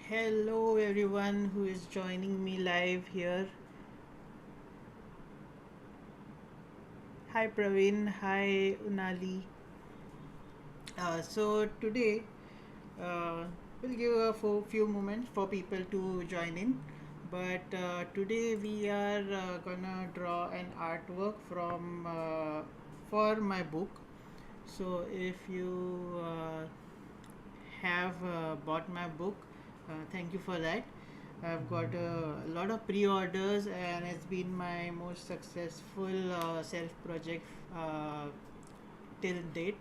Hello, everyone who is joining me live here. Hi, Praveen. Hi, Unali. So, today we'll give a few moments for people to join in. But today we are gonna draw an artwork from for my book. So, if you have bought my book, thank you for that. I've got a lot of pre-orders and it's been my most successful self project till date.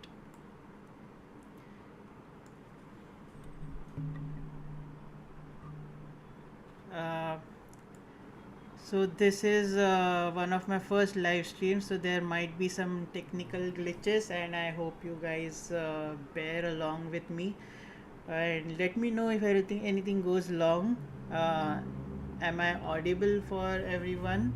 Uh, so this is one of my first live streams, so there might be some technical glitches, and I hope you guys bear along with me. And let me know if anything goes wrong. Uh, am I audible for everyone?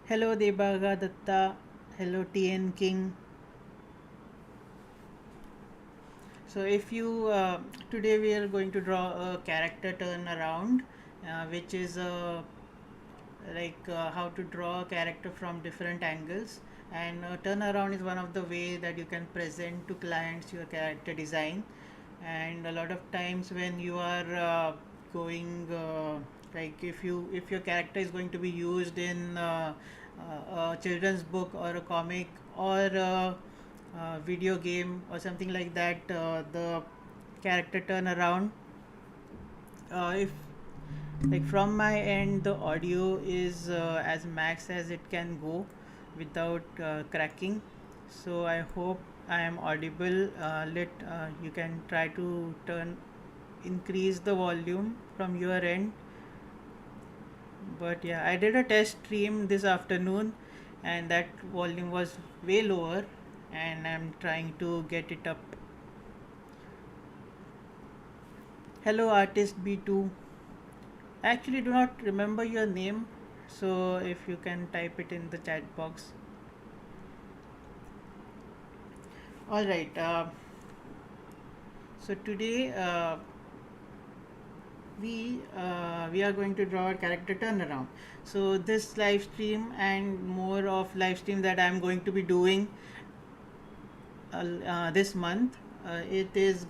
Hello Debaga Datta. Hello TN King. So if you today we are going to draw a character turnaround, which is how to draw a character from different angles. And turnaround is one of the way that you can present to clients your character design. And a lot of times when you are going if your character is going to be used in a children's book or a comic or a video game or something like that, the character turnaround, if like from my end the audio is as max as it can go without cracking. So I hope I am audible. Let You can try to turn increase the volume from your end. But yeah, I did a test stream this afternoon and that volume was way lower, and I'm trying to get it up. Hello artist B2. I actually do not remember your name, so if you can type it in the chat box. All right. So today we are going to draw a character turnaround. So this live stream and more of live stream that I'm going to be doing this month, it is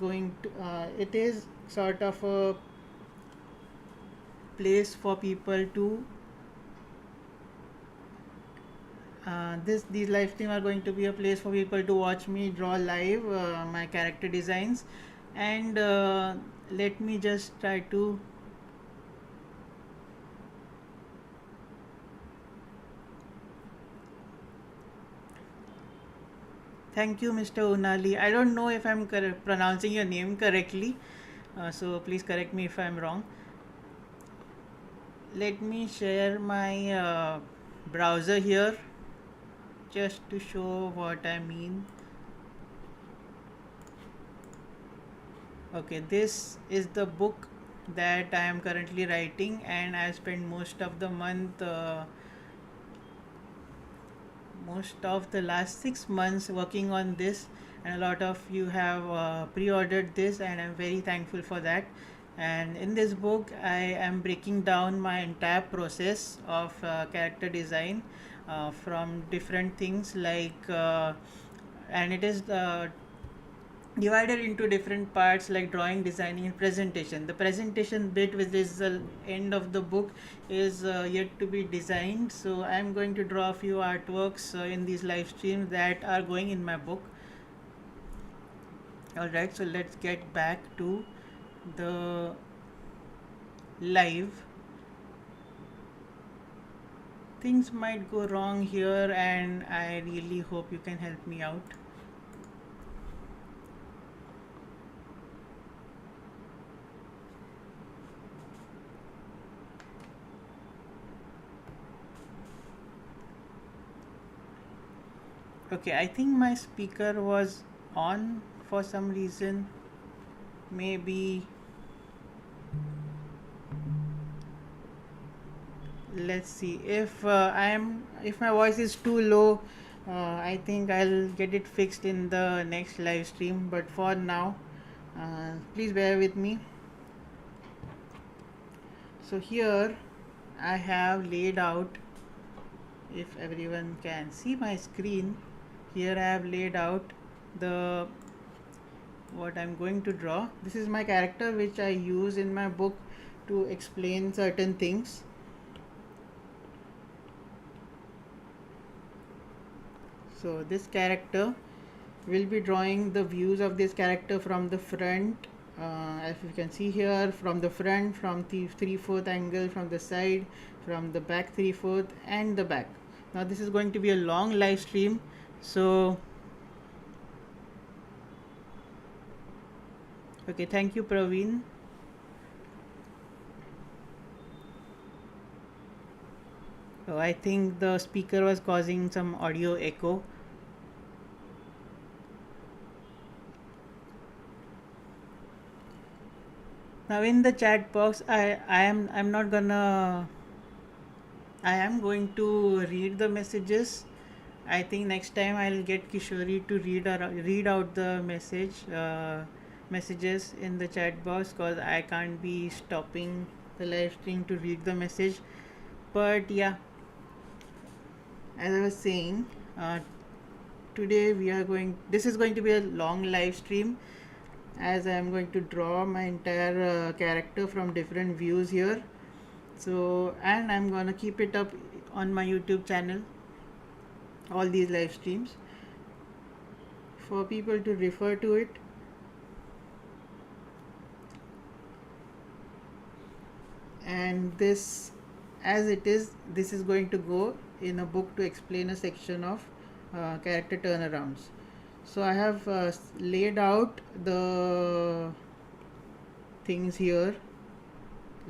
sort of a place for people to these live stream are going to be a place for people to watch me draw live my character designs. And let me just try to thank you, Mr. Unali. I don't know if I'm pronouncing your name correctly, so please correct me if I'm wrong. Let me share my browser here just to show what I mean. Okay, this is the book that I am currently writing, and I spent most of the last 6 months working on this, and a lot of you have pre-ordered this, and I'm very thankful for that. And in this book I am breaking down my entire process of character design from different things and it is divided into different parts like drawing, designing, and presentation. The presentation bit, which is the end of the book, is yet to be designed. So I am going to draw a few artworks in these live streams that are going in my book. Alright, so let's get back to the live. Things might go wrong here, and I really hope you can help me out. Okay, I think my speaker was on for some reason. Maybe let's see if if my voice is too low. I think I'll get it fixed in the next live stream, but for now, please bear with me. So here I have laid out, if everyone can see my screen, here I have laid out the what I'm going to draw. This is my character which I use in my book to explain certain things. So this character will be drawing the views of this character from the front, as you can see here, from the front, from the 3/4 angle, from the side, from the back 3/4, and the back. Now this is going to be a long live stream, so okay, thank you, Praveen. Oh, I think the speaker was causing some audio echo. Now in the chat box, I am going to read the messages. I think next time I'll get Kishori to read out the messages in the chat box, because I can't be stopping the live stream to read the message. But yeah, as I was saying, today this is going to be a long live stream, as I am going to draw my entire character from different views here. So, and I'm gonna keep it up on my YouTube channel, all these live streams, for people to refer to it. And this, as it is, this is going to go in a book to explain a section of character turnarounds. So I have laid out the things here.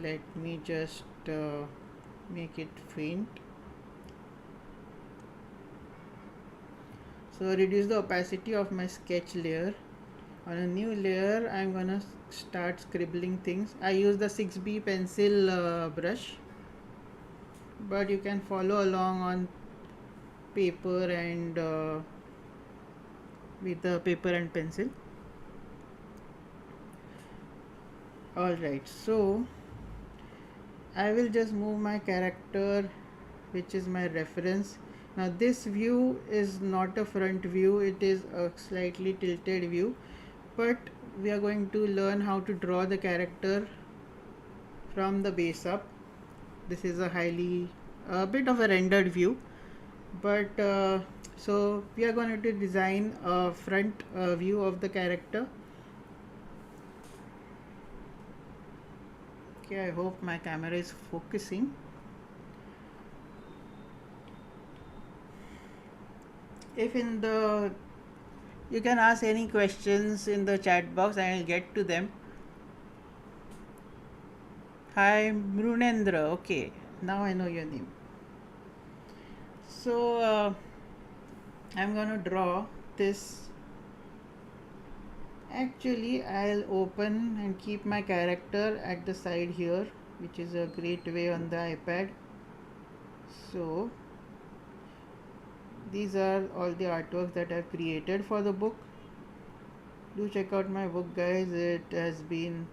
Let me just make it faint. So reduce the opacity of my sketch layer. On a new layer, I'm gonna start scribbling things. I use the 6B pencil brush, but you can follow along on paper and with the paper and pencil. Alright, so I will just move my character, which is my reference. Now this view is not a front view, it is a slightly tilted view, but we are going to learn how to draw the character from the base up. This is a bit of a rendered view, but so we are going to design a front view of the character. Okay, I hope my camera is focusing. If in the You can ask any questions in the chat box and I'll get to them. Hi Mrunendra, okay, now I know your name. So I'm gonna draw this. Actually, I'll open and keep my character at the side here, which is a great way on the iPad. So these are all the artworks that I've created for the book. Do check out my book, guys. It has been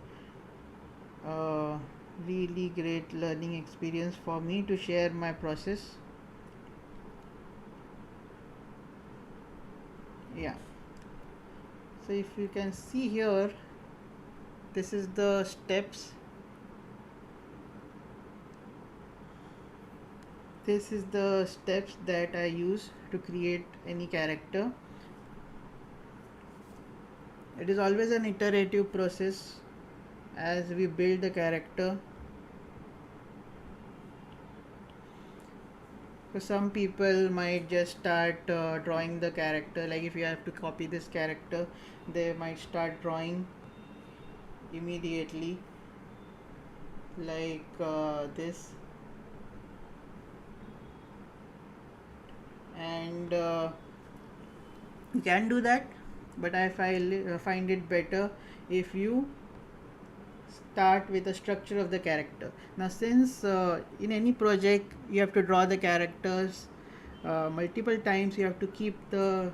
a really great learning experience for me to share my process. Yeah. So if you can see here, this is the steps. This is the steps that I use to create any character. It is always an iterative process as we build the character. So some people might just start drawing the character, like if you have to copy this character, they might start drawing immediately, like this. And you can do that, but I find it better if you start with the structure of the character. Now since in any project you have to draw the characters multiple times, you have to keep the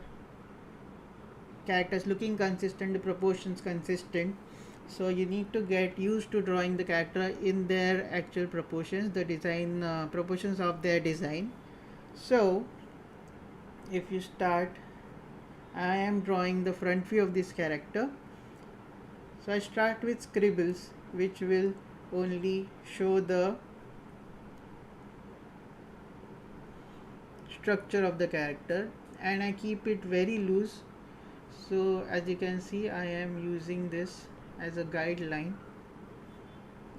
characters looking consistent, the proportions consistent, so you need to get used to drawing the character in their actual proportions, the design proportions of their design. So if you start, I am drawing the front view of this character. So I start with scribbles, which will only show the structure of the character, and I keep it very loose. So as you can see, I am using this as a guideline.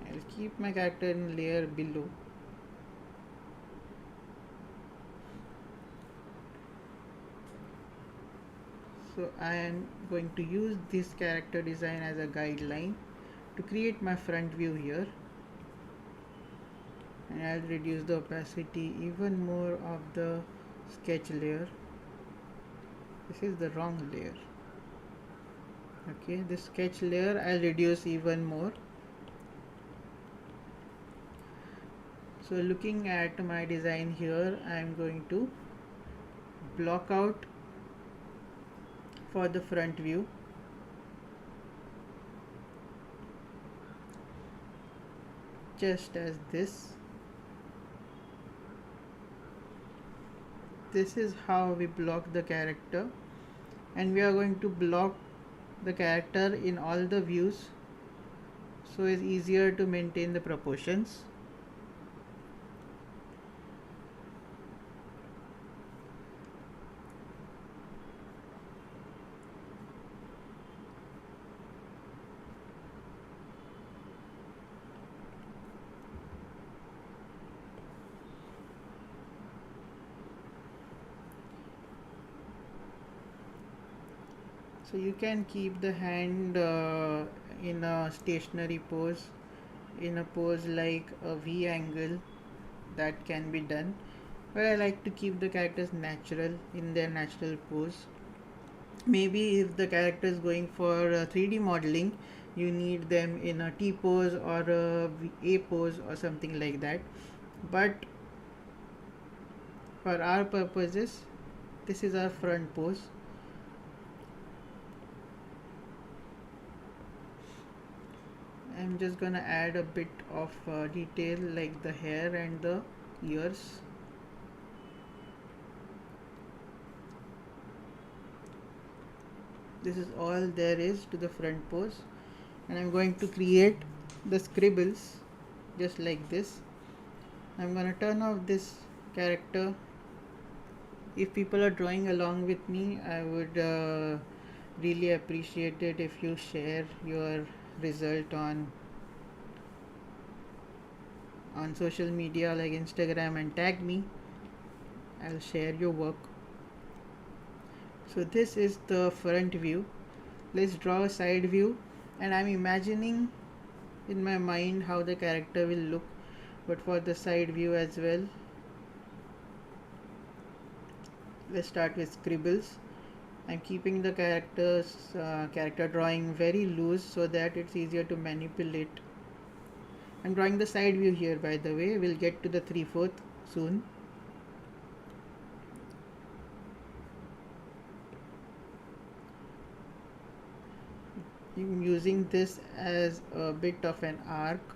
I'll keep my character in layer below. So I am going to use this character design as a guideline to create my front view here, and I'll reduce the opacity even more of the sketch layer. This is the wrong layer. Okay, this sketch layer I'll reduce even more. So looking at my design here, I am going to block out for the front view. Just as this. This is how we block the character, and we are going to block the character in all the views, so it's easier to maintain the proportions. So you can keep the hand in a stationary pose, in a pose like a V angle, that can be done, but I like to keep the characters natural in their natural pose. Maybe if the character is going for 3D modeling, you need them in a T pose or a pose or something like that, but for our purposes, this is our front pose. I'm just gonna add a bit of detail like the hair and the ears. This is all there is to the front pose, and I'm going to create the scribbles just like this. I'm gonna turn off this character. If people are drawing along with me, I would really appreciate it if you share your result on social media like Instagram and tag me. I'll share your work. So this is the front view. Let's draw a side view, and I'm imagining in my mind how the character will look, but for the side view as well. Let's start with scribbles. I'm keeping the character drawing very loose so that it's easier to manipulate. I'm drawing the side view here, by the way. We'll get to the 3/4 soon. I'm using this as a bit of an arc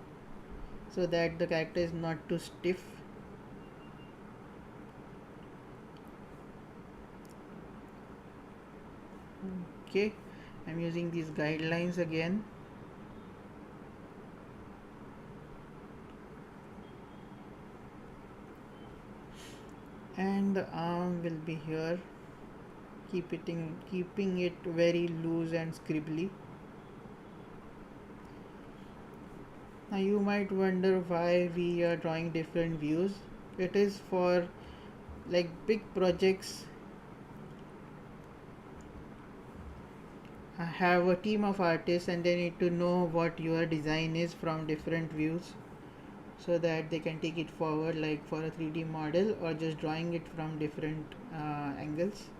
so that the character is not too stiff. Okay, I'm using these guidelines again, and the arm will be here, keeping it very loose and scribbly. Now you might wonder why we are drawing different views. It is for like big projects. I have a team of artists and they need to know what your design is from different views, so that they can take it forward, like for a 3D model or just drawing it from different angles.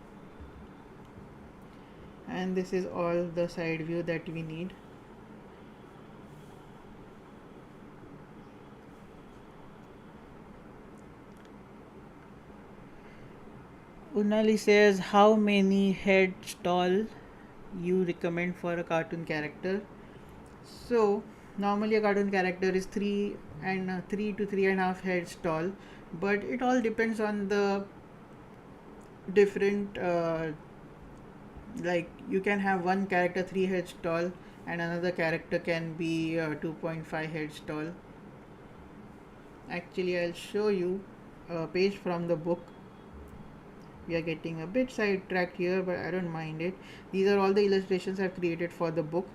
And this is all the side view that we need. Unali says, how many heads tall you recommend for a cartoon character? So normally a cartoon character is 3 to 3.5 heads tall, but it all depends on the different like you can have one character 3 heads tall and another character can be 2.5 heads tall. Actually, I'll show you a page from the book. We are getting a bit sidetracked here, but I don't mind it. These are all the illustrations I've created for the book.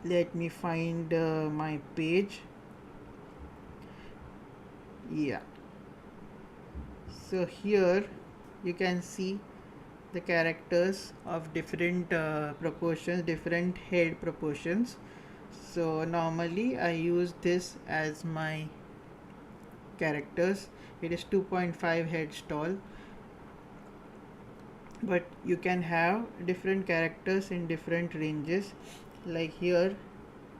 Let me find my page. Yeah, so here you can see the characters of different proportions, different head proportions. So normally I use this as my characters. It is 2.5 heads tall, but you can have different characters in different ranges. Like here,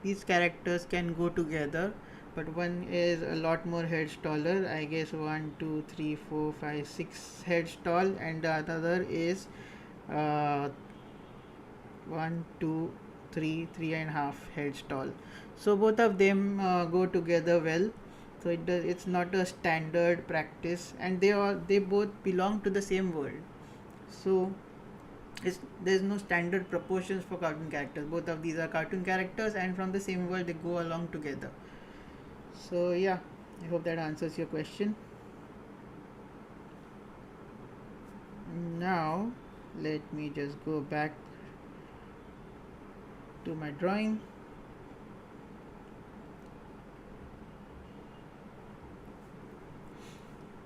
these characters can go together, but one is a lot more heads taller, I guess 1 2 3 4 5 6 heads tall, and the other is uh, 1 2 3 3.5 heads tall. So both of them go together well. So it's not a standard practice, and they both belong to the same world. So there's no standard proportions for cartoon characters. Both of these are cartoon characters, and from the same world they go along together. So yeah, I hope that answers your question. Now let me just go back to my drawing.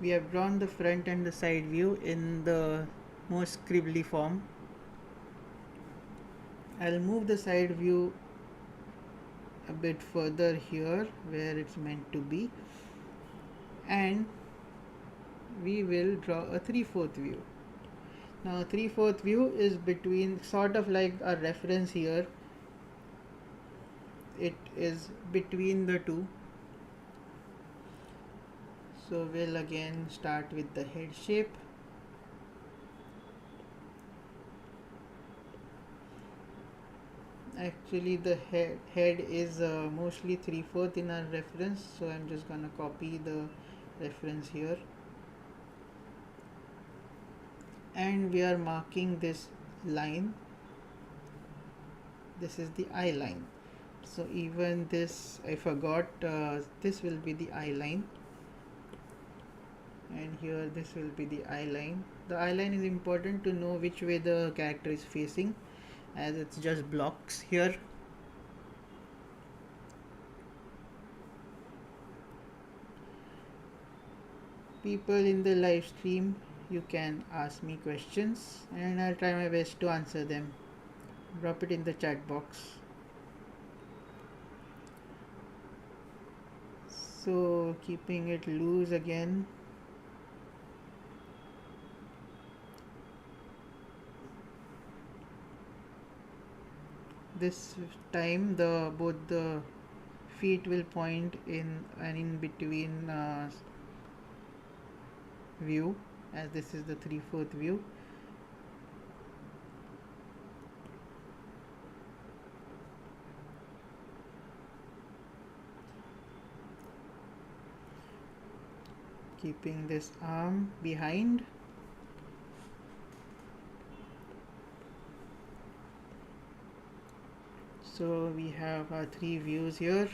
We have drawn the front and the side view in the most scribbly form. I'll move the side view a bit further here where it's meant to be, and we will draw a 3/4 view. Now 3/4 view is between, sort of like a reference here, it is between the two. So we'll again start with the head shape. Actually the head is mostly 3/4 in our reference, so I'm just gonna copy the reference here, and we are marking this line. This is the eye line. So even this I forgot, this will be the eye line, and here this will be the eye line. The eye line is important to know which way the character is facing, as it's just blocks here. People in the live stream, you can ask me questions and I'll try my best to answer them. Drop it in the chat box. So keeping it loose again. This time both the feet will point in an in between view, as this is the 3/4 view. Keeping this arm behind. So we have our three views here.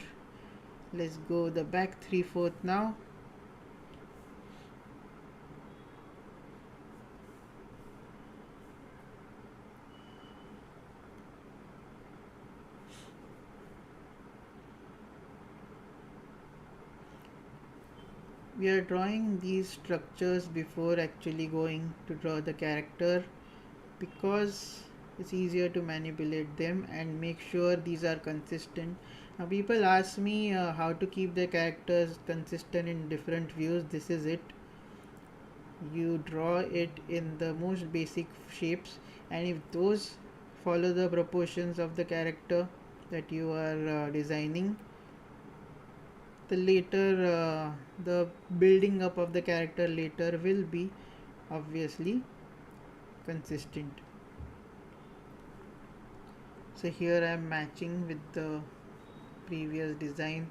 Let's go the back 3/4 now. We are drawing these structures before actually going to draw the character, because it's easier to manipulate them and make sure these are consistent. Now people ask me how to keep the characters consistent in different views. This is it. You draw it in the most basic shapes, and if those follow the proportions of the character that you are designing, the building up of the character later will be obviously consistent. So here I am matching with the previous design.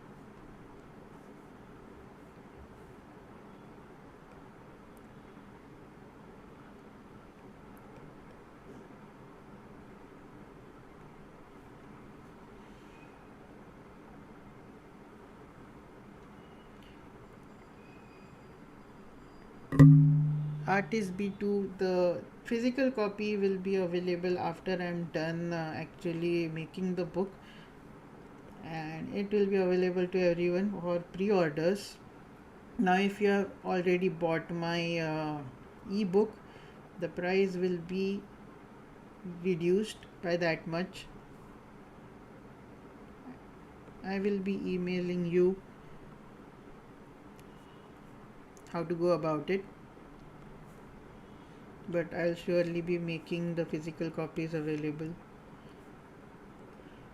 Artist B2, the physical copy will be available after I'm done actually making the book, and it will be available to everyone for pre-orders. Now if you have already bought my ebook, the price will be reduced by that much. I will be emailing you how to go about it, but I'll surely be making the physical copies available.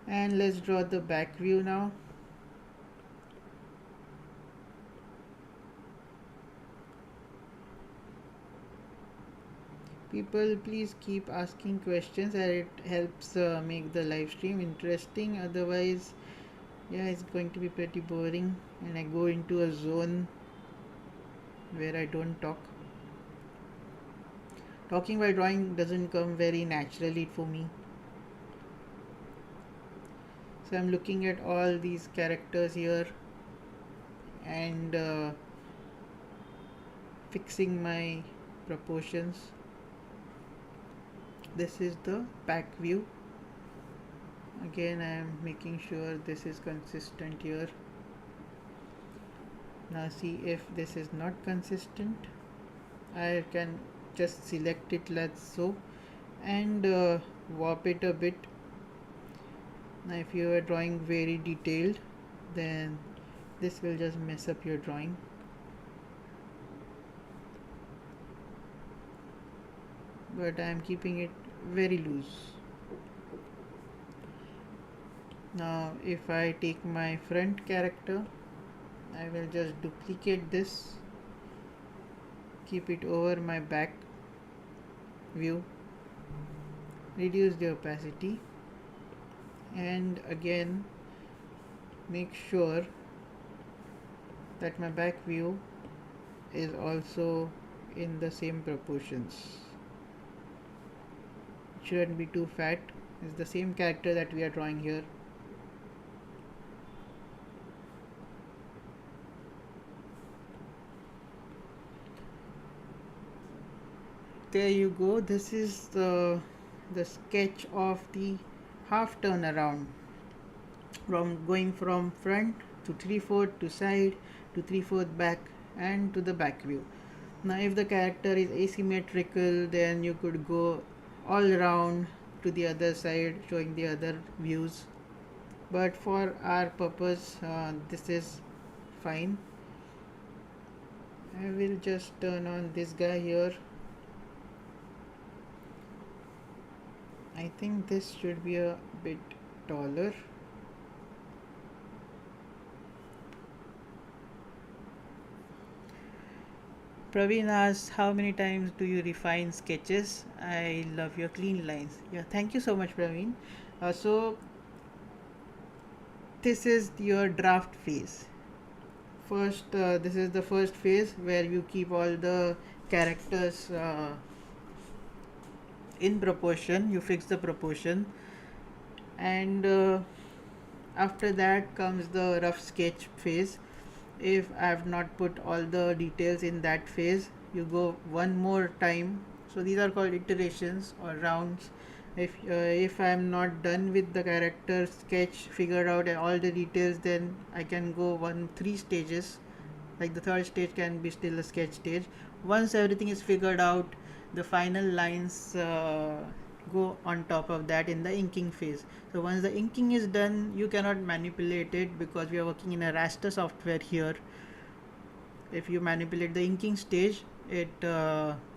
And let's draw the back view now. People, please keep asking questions, and it helps make the live stream interesting. Otherwise, yeah, it's going to be pretty boring, and I go into a zone where I don't talk. Talking while drawing doesn't come very naturally for me. So I'm looking at all these characters here and fixing my proportions. This is the back view. Again, I am making sure this is consistent here. Now see if this is not consistent. I can just select it like so and warp it a bit. Now if you are drawing very detailed, then this will just mess up your drawing. But I am keeping it very loose. Now if I take my front character, I will just duplicate this, keep it over my back view, reduce the opacity, and again make sure that my back view is also in the same proportions. It shouldn't be too fat. It's the same character that we are drawing here. There you go. This is the sketch of the half turnaround, from going from front to 3/4 to side to 3/4 back and to the back view. Now if the character is asymmetrical, then you could go all around to the other side showing the other views, but for our purpose this is fine. I will just turn on this guy here. I think this should be a bit taller. Praveen asks, how many times do you refine sketches? I love your clean lines. Yeah, thank you so much, Praveen. So this is your draft phase. First, this is the first phase where you keep all the characters in proportion. You fix the proportion, and after that comes the rough sketch phase. If I have not put all the details in that phase, you go one more time. So these are called iterations or rounds. If I am not done with the character sketch, figured out all the details, then I can go three stages. Like the third stage can be still a sketch stage. Once everything is figured out, the final lines go on top of that in the inking phase. So once the inking is done, you cannot manipulate it because we are working in a raster software here. If you manipulate the inking stage, it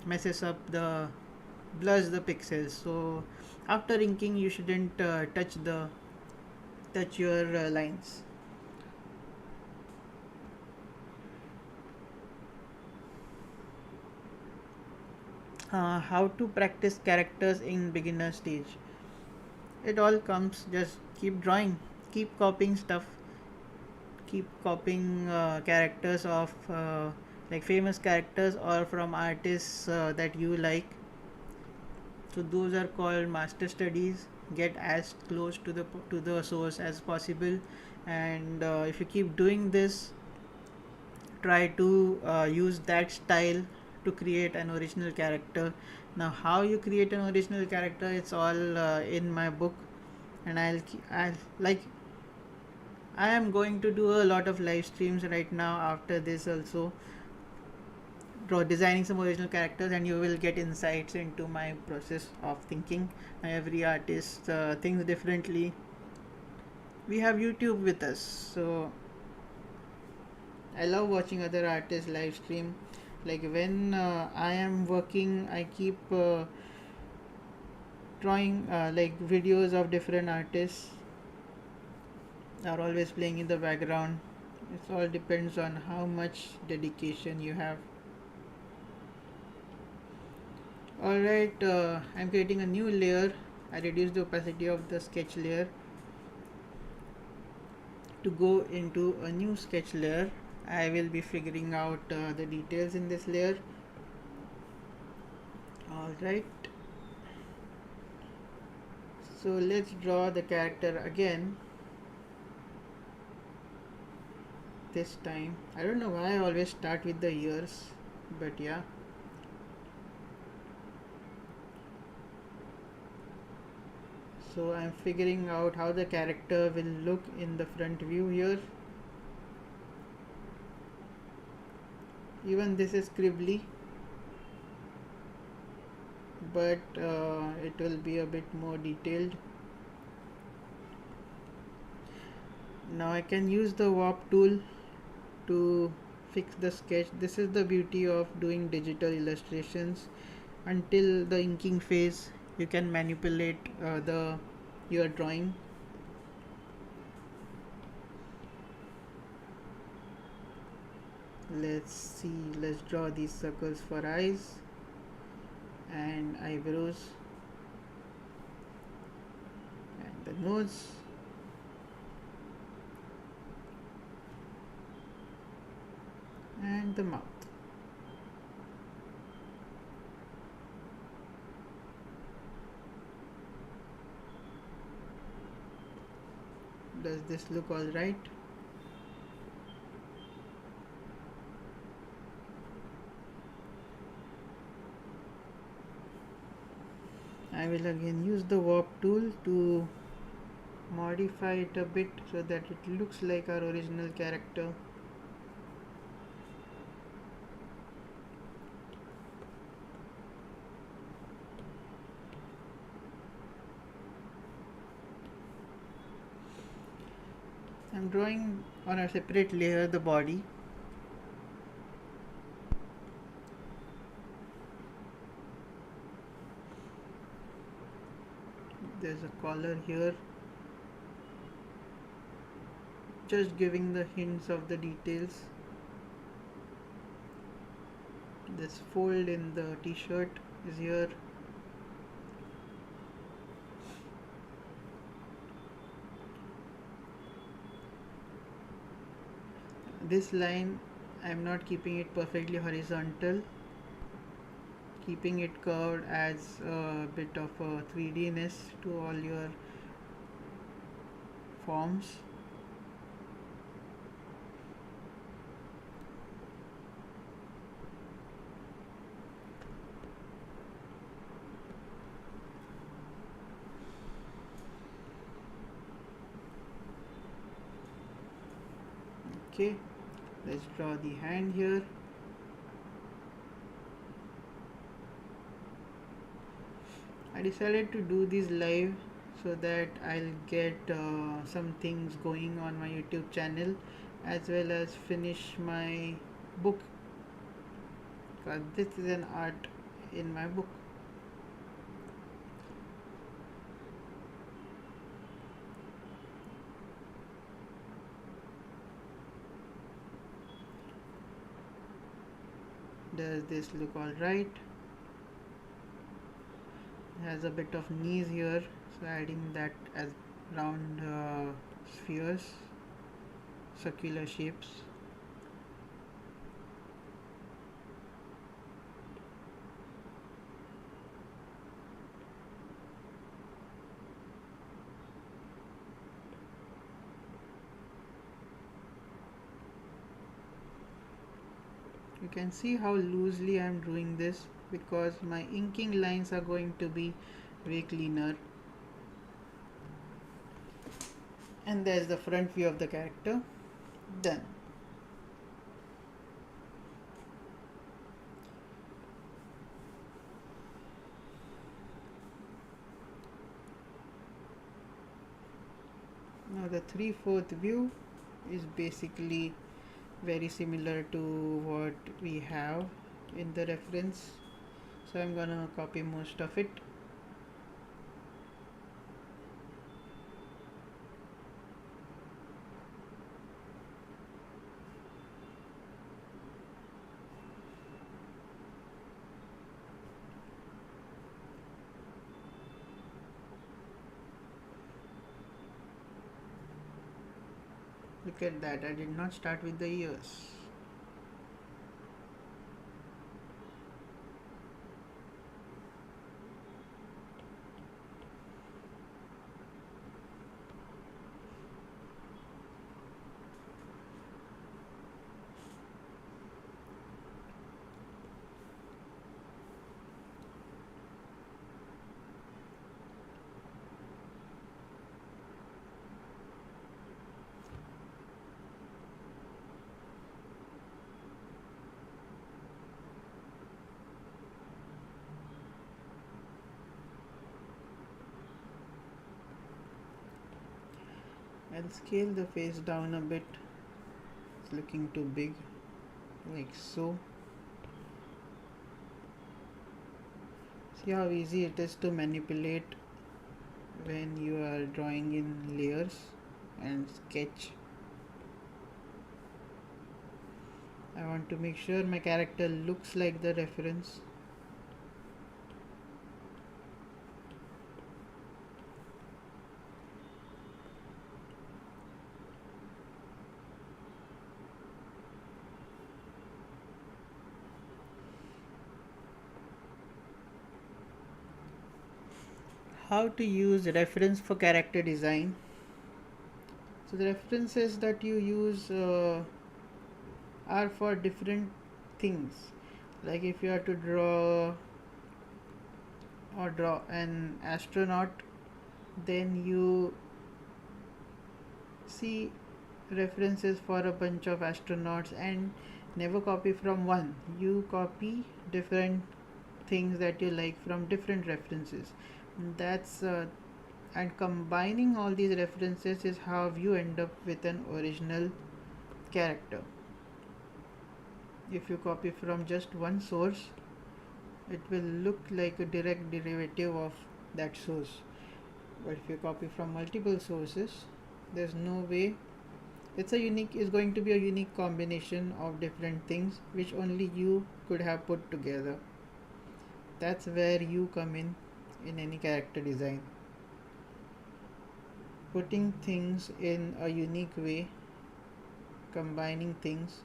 messes up the blurs the pixels. So after inking, you shouldn't touch your lines. How to practice characters in beginner stage? It all comes, just keep drawing, keep copying stuff, keep copying characters of like famous characters or from artists that you like. So those are called master studies. Get as close to the source as possible, and if you keep doing this, try to use that style to create an original character. Now how you create an original character, it's all in my book, and I'll like I am going to do a lot of live streams right now after this also, designing some original characters, and you will get insights into my process of thinking. Every artist thinks differently. We have YouTube with us, so I love watching other artists live stream. Like when I am working, I keep drawing like videos of different artists are always playing in the background. It all depends on how much dedication you have. Alright, I'm creating a new layer. I reduce the opacity of the sketch layer to go into a new sketch layer. I will be figuring out the details in this layer. Alright, so let's draw the character again. This time, I don't know why I always start with the ears, but yeah. So I'm figuring out how the character will look in the front view here. Even this is scribbly, but it will be a bit more detailed. Now I can use the warp tool to fix the sketch. This is the beauty of doing digital illustrations. Until the inking phase, you can manipulate your drawing. Let's draw these circles for eyes and eyebrows and the nose. And the mouth. Does this look all right? I will again use the warp tool to modify it a bit so that it looks like our original character. I'm drawing on a separate layer the body. There's a collar here, just giving the hints of the details. This fold in the t-shirt is here. This line, I'm not keeping it perfectly horizontal. Keeping it curved adds a bit of a 3D-ness to all your forms. Okay, let's draw the hand here. I decided to do this live so that I'll get some things going on my YouTube channel, as well as finish my book, because this is an art in my book. Does this look alright? Has a bit of knees here, so adding that as round spheres, circular shapes. You can see how loosely I am doing this, because my inking lines are going to be way cleaner. And there's the front view of the character. Done. Now the 3/4 view is basically very similar to what we have in the reference, so I'm gonna copy most of it. Look at that, I did not start with the ears. I'll scale the face down a bit. It's looking too big, like so. See how easy it is to manipulate when you are drawing in layers and sketch. I want to make sure my character looks like the reference. How to use reference for character design. So the references that you use are for different things. Like if you are to draw an astronaut, then you see references for a bunch of astronauts and never copy from one. You copy different things that you like from different references. That's and combining all these references is how you end up with an original character. If you copy from just one source, it will look like a direct derivative of that source. But if you copy from multiple sources, there's no way. It's going to be a unique combination of different things which only you could have put together. That's where you come in any character design. Putting things in a unique way, combining things,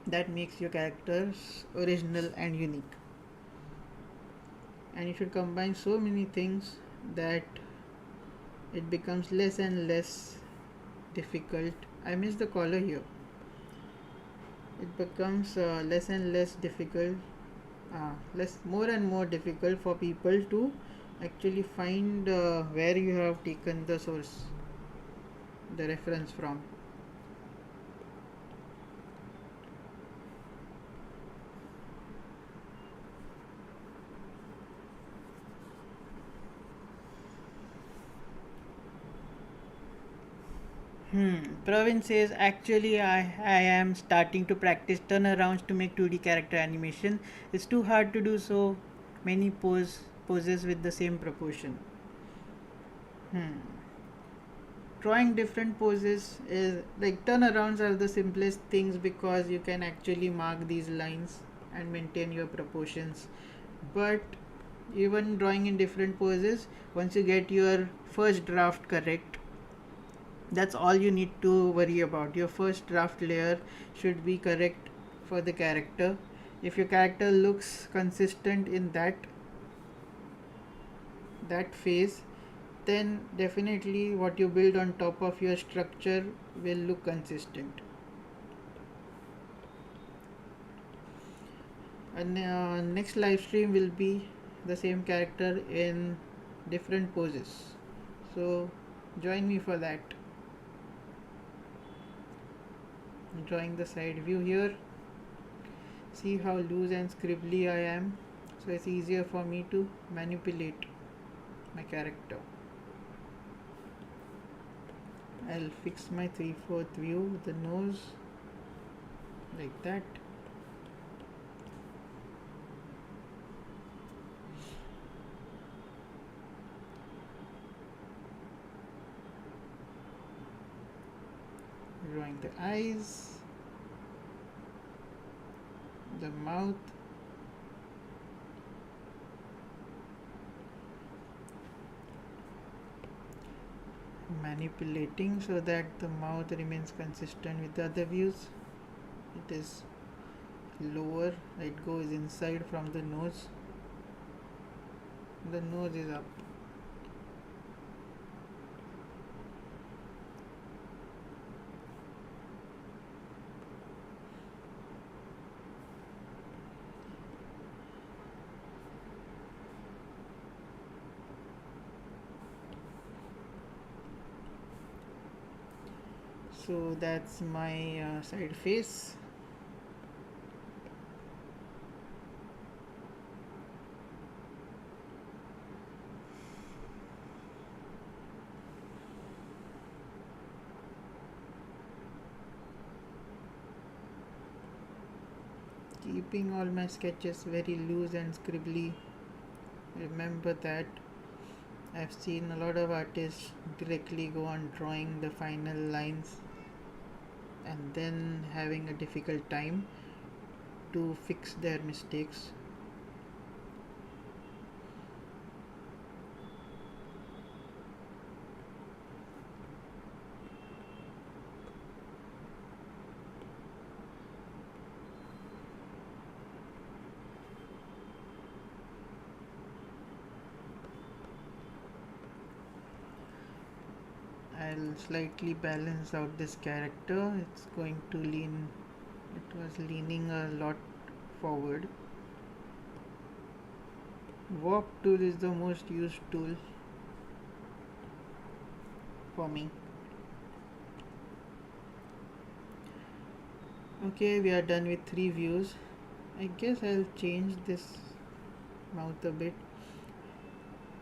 that makes your characters original and unique. And you should combine so many things that it becomes less and less difficult. I miss the color here. It becomes less and less difficult, less more and more difficult for people to actually find where you have taken the source, the reference from. Pravin says, actually, I am starting to practice turnarounds to make 2D character animation. It's too hard to do so many poses with the same proportion. Hmm. Drawing different poses is like turnarounds are the simplest things because you can actually mark these lines and maintain your proportions. But even drawing in different poses, once you get your first draft correct, that's all you need to worry about. Your first draft layer should be correct for the character. If your character looks consistent in that phase, then definitely what you build on top of your structure will look consistent. And next live stream will be the same character in different poses, so join me for that. Drawing the side view here, see how loose and scribbly I am, so it's easier for me to manipulate my character. I'll fix my 3/4 view with the nose like that. Drawing the eyes, the mouth, manipulating so that the mouth remains consistent with the other views. It is lower, it goes inside from the nose is up. So that's my side face. Keeping all my sketches very loose and scribbly. Remember that I've seen a lot of artists directly go on drawing the final lines and then having a difficult time to fix their mistakes. I'll slightly balance out this character. It's going to lean, it was leaning a lot forward. Warp tool is the most used tool for me. Okay, we are done with 3 views. I guess I'll change this mouth a bit.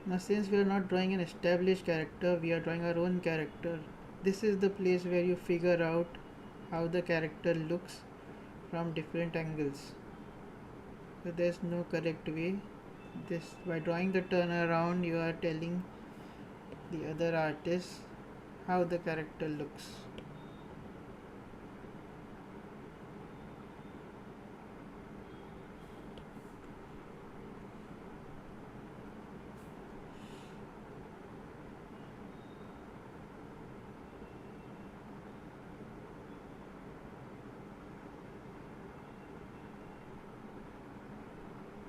Now, since we are not drawing an established character, we are drawing our own character. This is the place where you figure out how the character looks from different angles. So there's no correct way. This, by drawing the turnaround, you are telling the other artist how the character looks.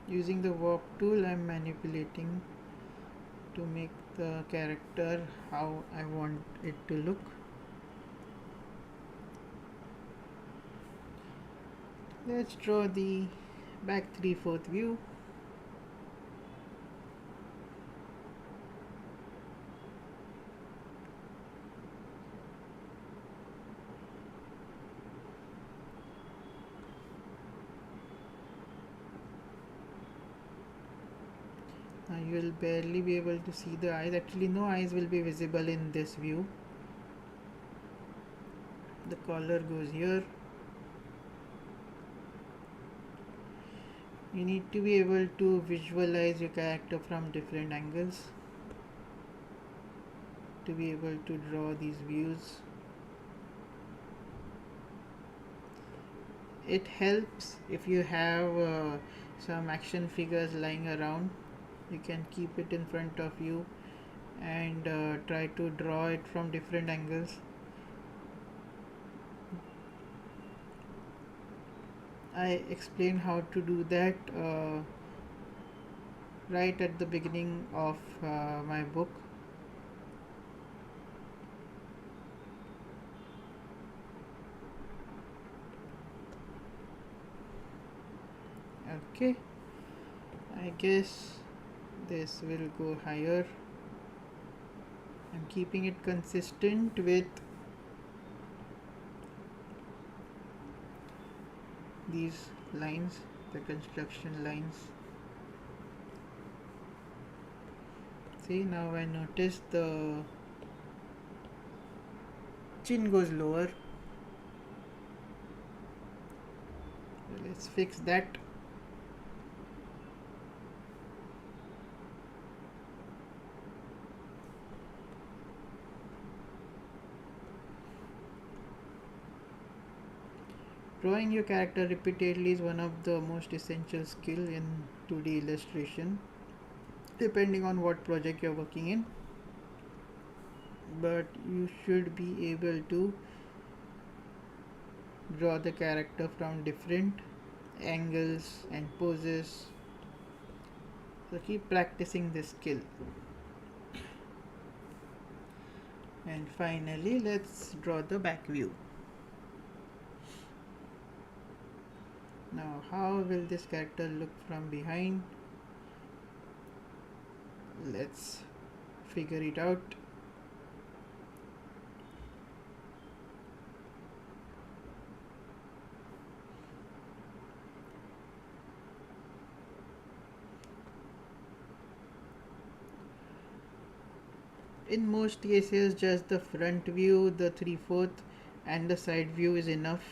Using the warp tool, I'm manipulating to make the character how I want it to look. Let's draw the back 3/4 view. Now you will barely be able to see the eyes. Actually, no eyes will be visible in this view. The collar goes here. You need to be able to visualize your character from different angles to be able to draw these views. It helps if you have some action figures lying around. You can keep it in front of you and try to draw it from different angles. I explained how to do that right at the beginning of my book. Okay, I guess this will go higher. I'm keeping it consistent with these lines, the construction lines. See, now I notice the chin goes lower. Let's fix that. Drawing your character repeatedly is one of the most essential skill in 2D illustration, depending on what project you're working in. But you should be able to draw the character from different angles and poses. So keep practicing this skill. And finally, let's draw the back view. Now, how will this character look from behind? Let's figure it out. In most cases, just the front view, the 3/4 and the side view is enough,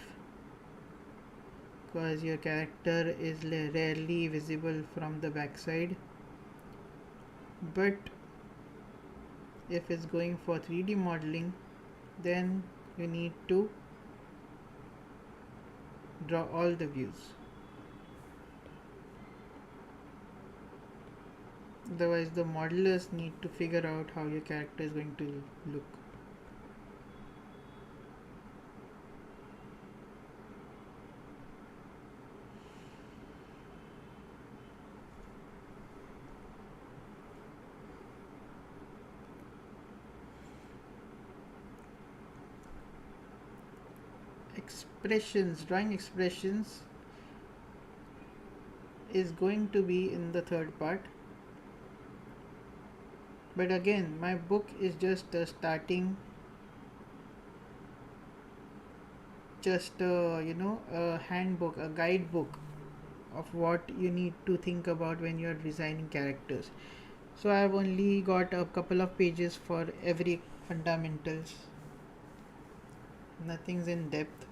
because your character is rarely visible from the back side. But if it's going for 3D modeling, then you need to draw all the views. Otherwise, the modelers need to figure out how your character is going to look. Drawing expressions is going to be in the third part. But again, my book is just a starting, just a handbook, a guidebook of what you need to think about when you're designing characters. So I've only got a couple of pages for every fundamentals. Nothing's in depth.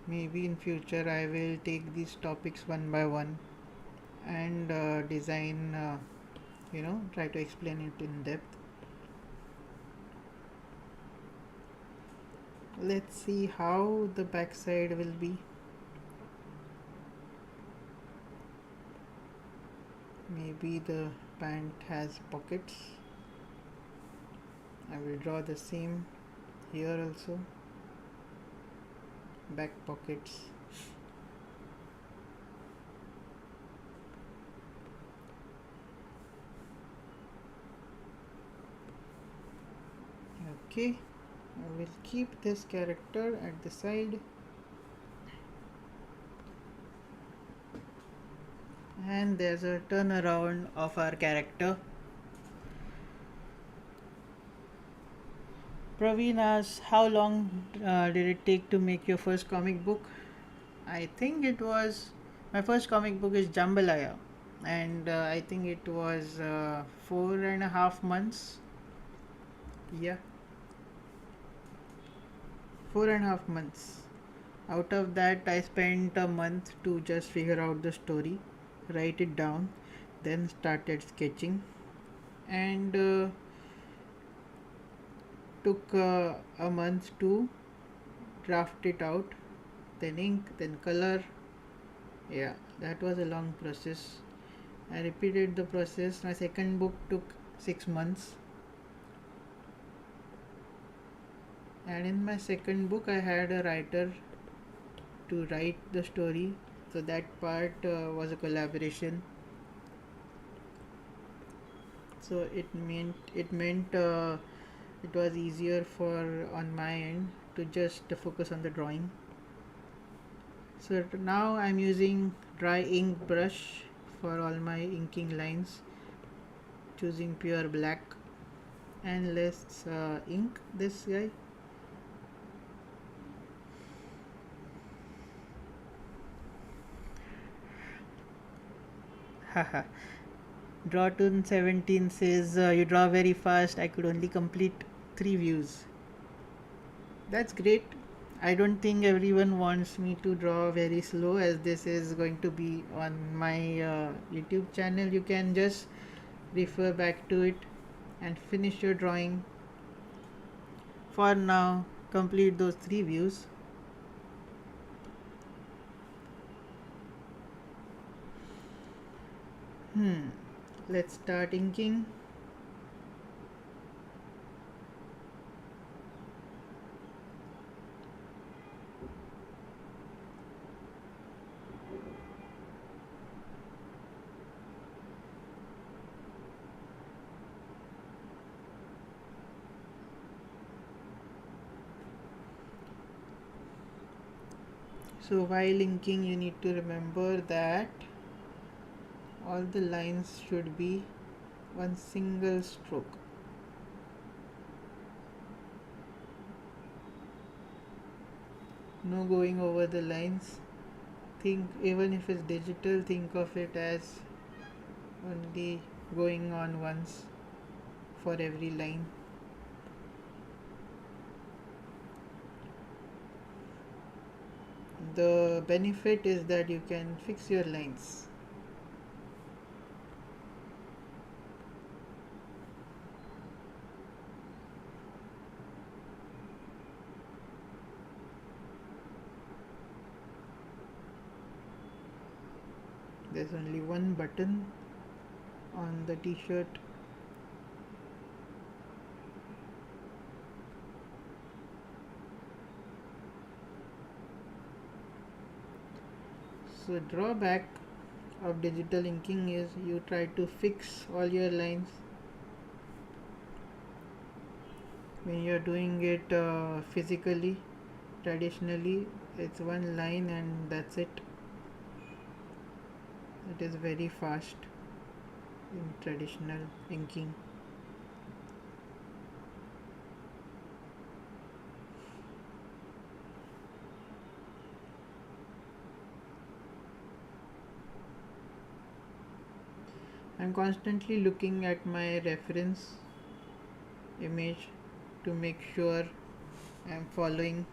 Maybe in future I will take these topics one by one and design, try to explain it in depth. Let's see how the backside will be. Maybe the pant has pockets. I will draw the same here also. Back pockets. Okay, I will keep this character at the side, and there's a turnaround of our character. Praveen asks, how long did it take to make your first comic book? I think it was my first comic book is Jambalaya, and I think it was 4.5 months. Yeah, 4.5 months. Out of that, I spent a month to just figure out the story, write it down, then started sketching, and took a month to draft it out, then ink, then color. Yeah, that was a long process. I repeated the process. My second book took 6 months, and in my second book, I had a writer to write the story. So that part was a collaboration. So it meant it was easier for on my end to just focus on the drawing. So now I'm using dry ink brush for all my inking lines, choosing pure black, and let's ink this guy. Haha. Drawtoon17 says you draw very fast. I could only complete 3 views. That's great. I don't think everyone wants me to draw very slow, as this is going to be on my YouTube channel. You can just refer back to it and finish your drawing. For now, complete those 3 views. Let's start inking. So while inking, you need to remember that all the lines should be one single stroke. No going over the lines. Think, even if it's digital, think of it as only going on once for every line. The benefit is that you can fix your lines. There's only one button on the t-shirt. So drawback of digital inking is you try to fix all your lines when you're doing it physically. Traditionally, it's one line and that's it. It is very fast in traditional inking. I'm constantly looking at my reference image to make sure I'm following.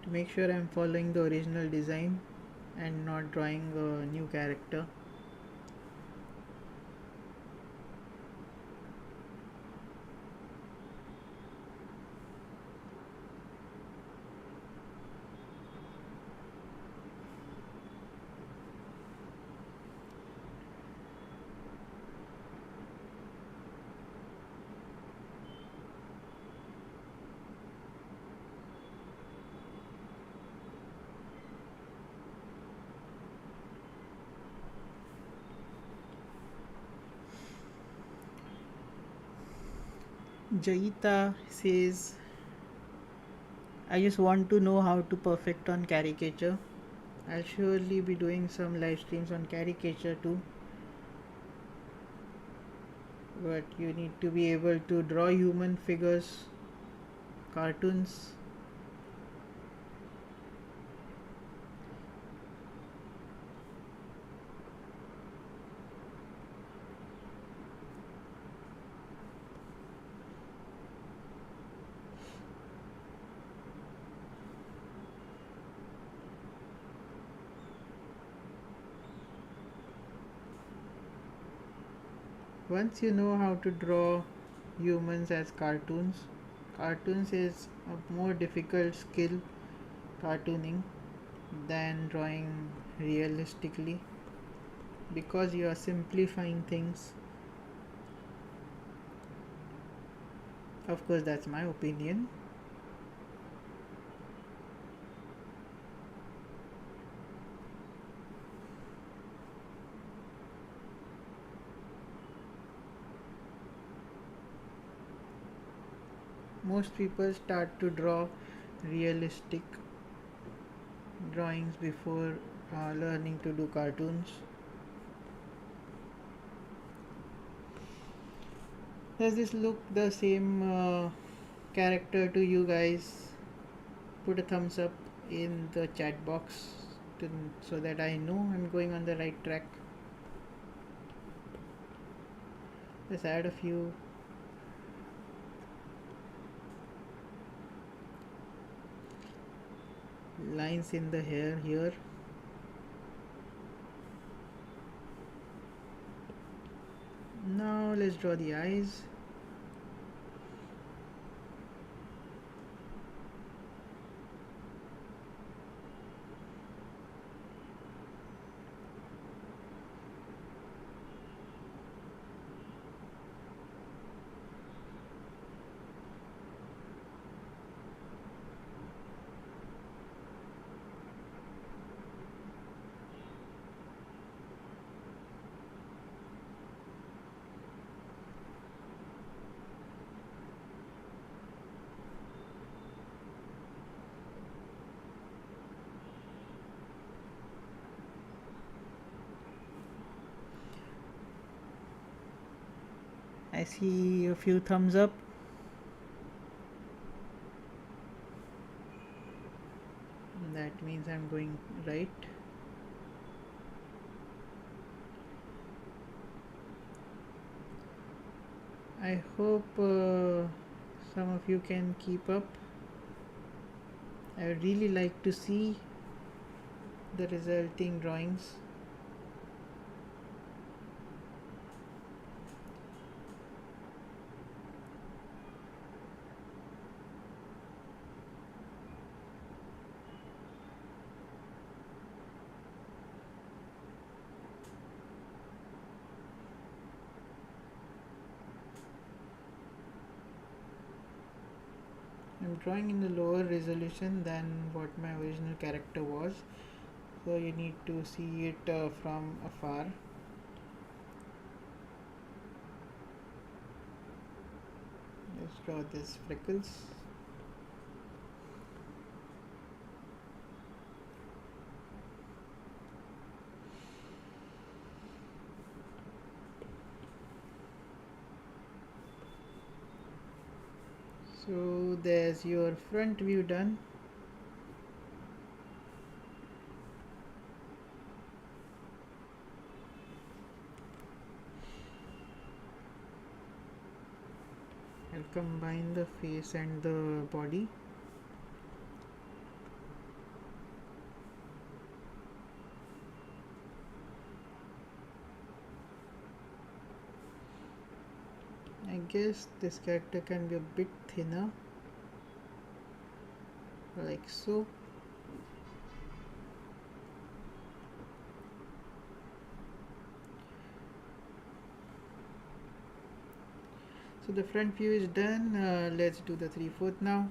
To make sure I'm following the original design and not drawing a new character. Jaita says, I just want to know how to perfect on caricature. I'll surely be doing some live streams on caricature too, but you need to be able to draw human figures, cartoons. Once you know how to draw humans as cartoons is a more difficult skill, cartooning, than drawing realistically, because you are simplifying things. Of course, that's my opinion. Most people start to draw realistic drawings before learning to do cartoons. Does this look the same character to you guys? Put a thumbs up in the chat box so that I know I'm going on the right track. Let's add a few lines in the hair here. Now let's draw the eyes. I see a few thumbs up. That means I'm going right. I hope some of you can keep up. I would really like to see the resulting drawings. I'm drawing in a lower resolution than what my original character was, so you need to see it from afar. Let's draw this freckles. So there's your front view done. I'll combine the face and the body. I guess this character can be a bit thinner, like so. So the front view is done. Let's do the 3/4 now.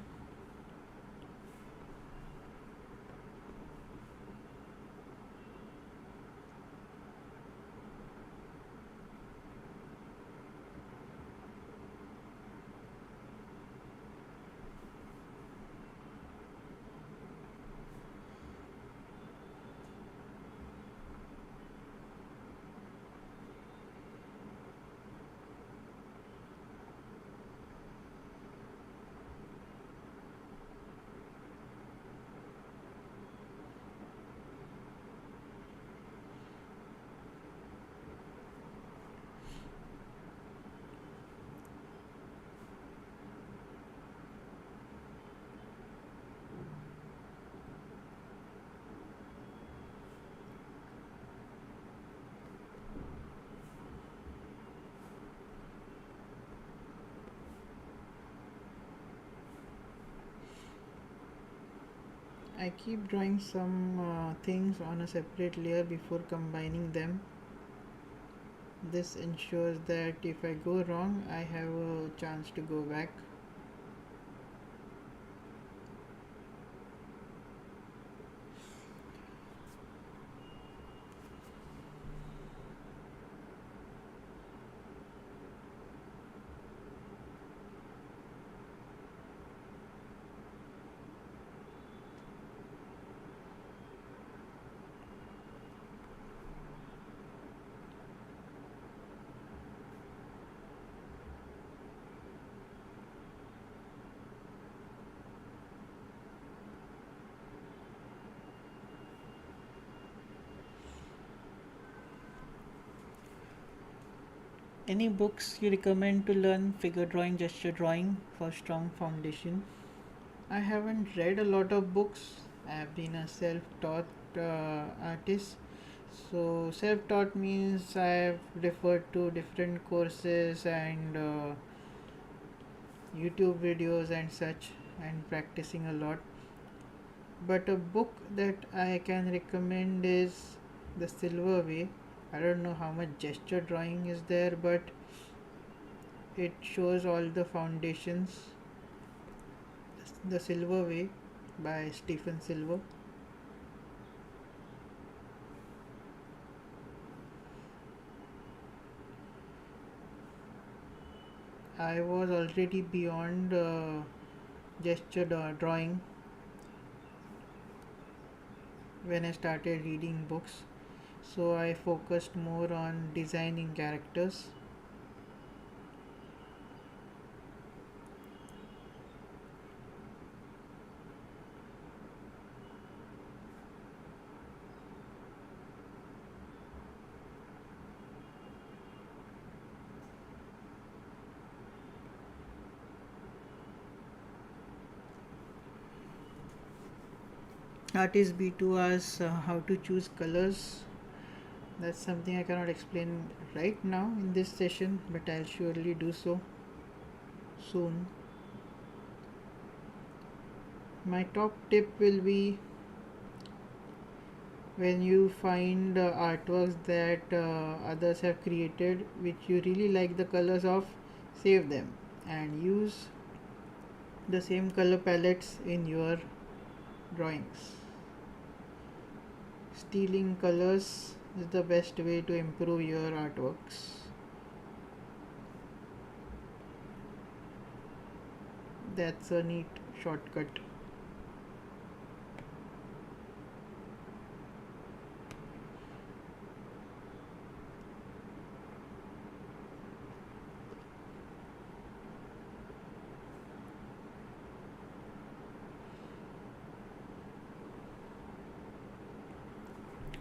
I keep drawing some things on a separate layer before combining them. This ensures that if I go wrong, I have a chance to go back. Any books you recommend to learn figure drawing, gesture drawing for strong foundation? I haven't read a lot of books. I have been a self-taught artist. So self-taught means I have referred to different courses and YouTube videos and such, and practicing a lot. But a book that I can recommend is The Silver Way. I don't know how much gesture drawing is there, but it shows all the foundations. The Silver Way by Stephen Silver. I was already beyond gesture drawing when I started reading books, so I focused more on designing characters. Artist B2 asks how to choose colors. That's something I cannot explain right now in this session, but I'll surely do so soon. My top tip will be, when you find artworks that others have created which you really like the colors of, save them and use the same color palettes in your drawings. Stealing colors is the best way to improve your artworks. That's a neat shortcut.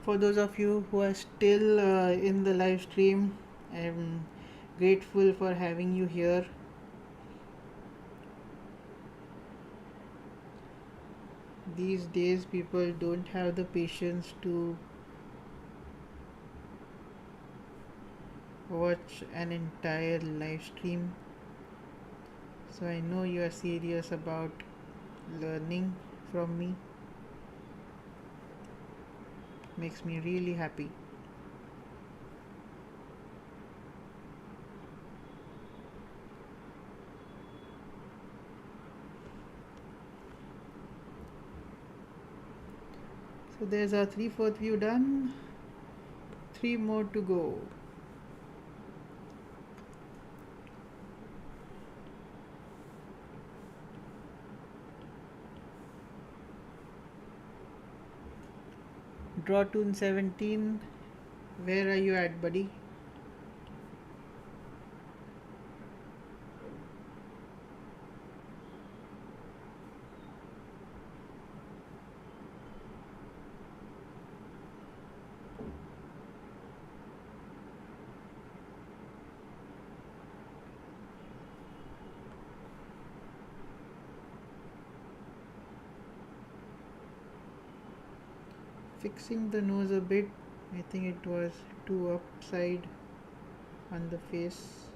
For those of you who are still in the live stream, I'm grateful for having you here. These days people don't have the patience to watch an entire live stream, so I know you are serious about learning from me. Makes me really happy. So there's our 3/4 view done. 3 more to go. Draw Toon 17. Where are you at, buddy? Fixing the nose a bit. I think it was too upside on the face.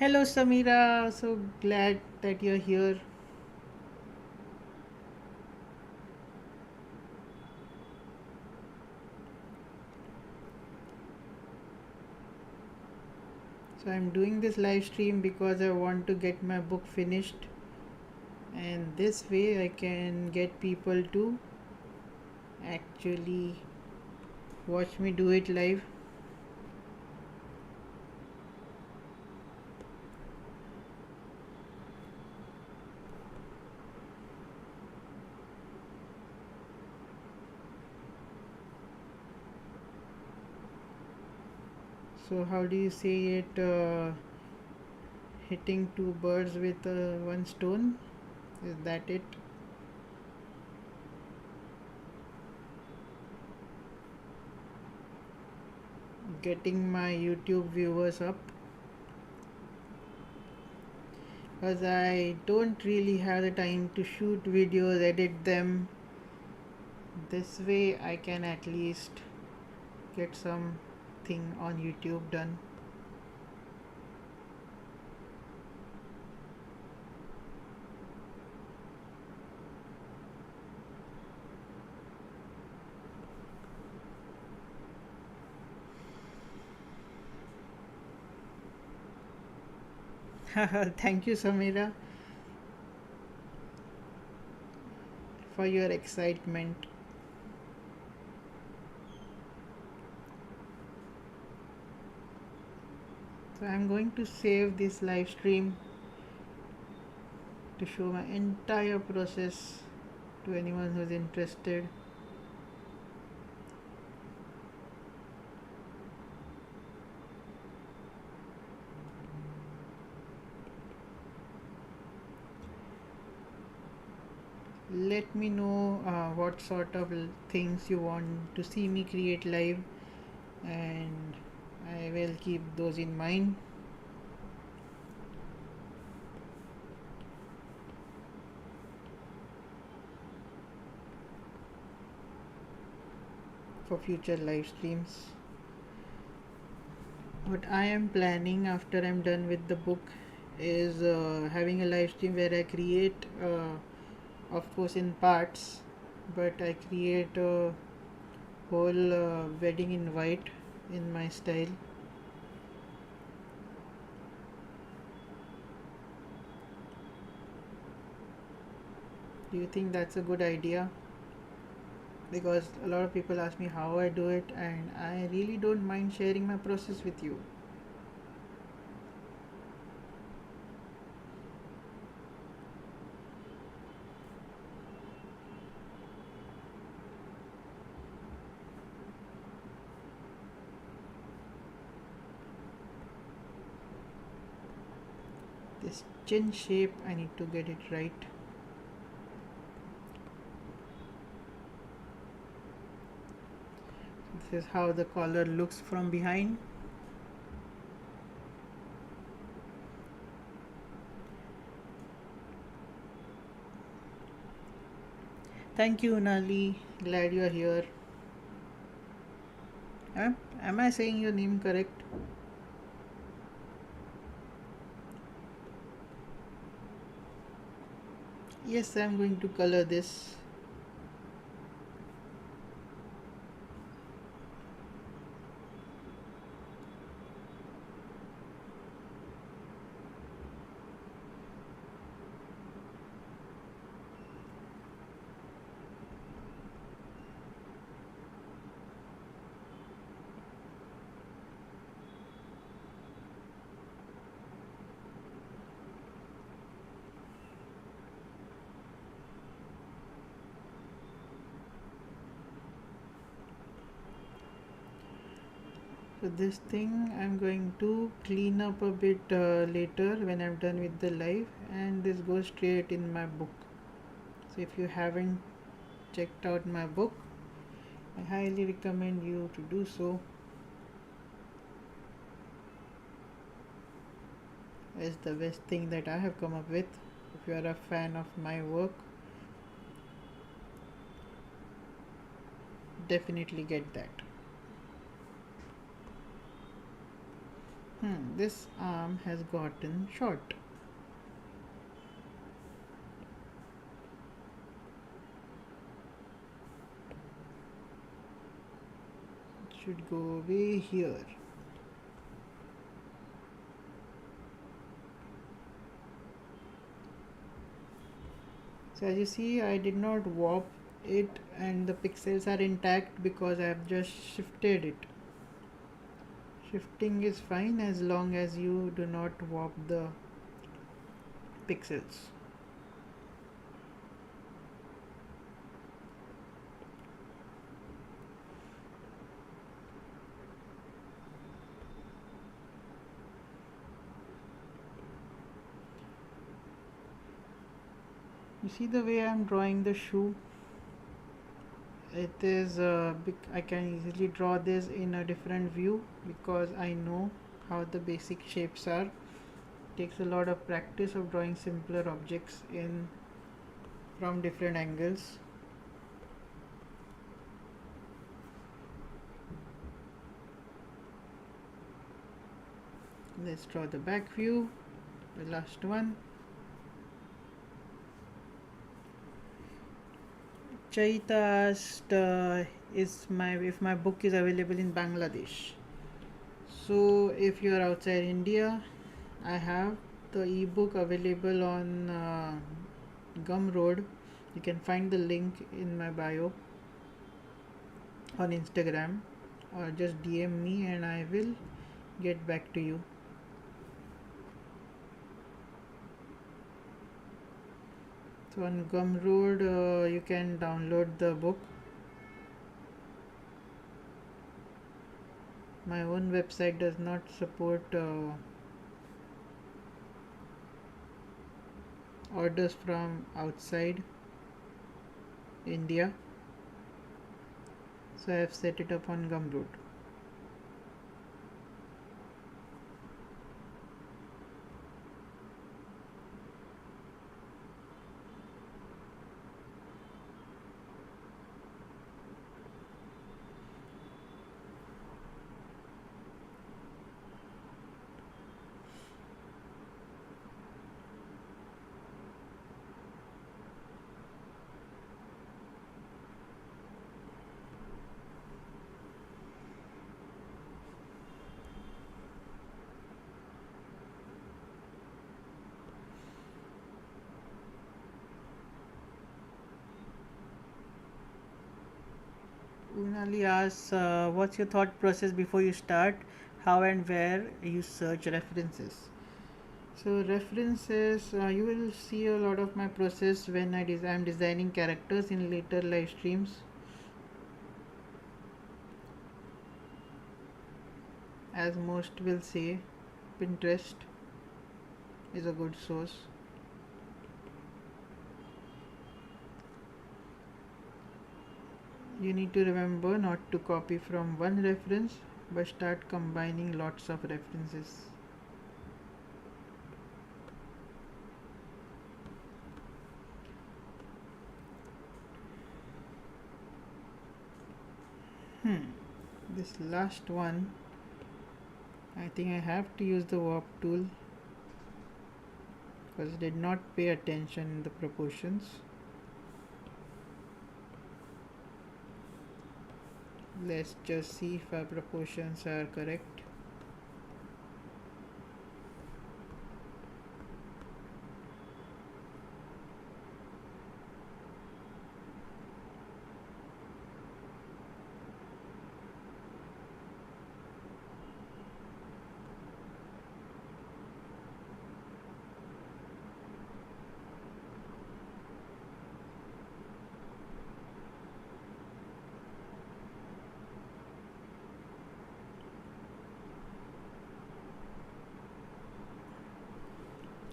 Hello, Samira. So glad that you're here. So I'm doing this live stream because I want to get my book finished, and this way I can get people to actually watch me do it live. So how do you say it? Hitting two birds with one stone? Is that it? Getting my YouTube viewers up, because I don't really have the time to shoot videos, edit them. This way I can at least get something on YouTube done. Thank you, Samira, for your excitement. So I'm going to save this live stream to show my entire process to anyone who's interested. Let me know what sort of things you want to see me create live, and I will keep those in mind. For future live streams. What I am planning after I'm done with the book is having a live stream where I create, of course, in parts, but I create a whole wedding invite in my style. Do you think that's a good idea? Because a lot of people ask me how I do it, and I really don't mind sharing my process with you. This chin shape, I need to get it right. This is how the collar looks from behind. Thank you, Nali. Glad you are here. Am I saying your name correct? Yes, I'm going to color this. So this thing I'm going to clean up a bit later when I'm done with the live, and this goes straight in my book. So if you haven't checked out my book, I highly recommend you to do so. It's the best thing that I have come up with. If you are a fan of my work, definitely get that. This arm has gotten short. It should go away here. So as you see, I did not warp it and the pixels are intact because I have just shifted it. Shifting is fine as long as you do not warp the pixels. You see the way I am drawing the shoe? It is I can easily draw this in a different view because I know how the basic shapes are. It takes a lot of practice of drawing simpler objects in from different angles. Let's draw the back view, the last one. Chaita asked if my book is available in Bangladesh. So if you are outside India, I have the ebook available on Gumroad. You can find the link in my bio on Instagram, or just DM me and I will get back to you. So on Gumroad, you can download the book. My own website does not support orders from outside India, so I have set it up on Gumroad. Unali asks, what's your thought process before you start? How and where you search references? So references, you will see a lot of my process when I'm designing characters in later live streams. As most will say, Pinterest is a good source. You need to remember not to copy from one reference but start combining lots of references. This last one, I think I have to use the warp tool because I did not pay attention in the proportions. Let's just see if our proportions are correct.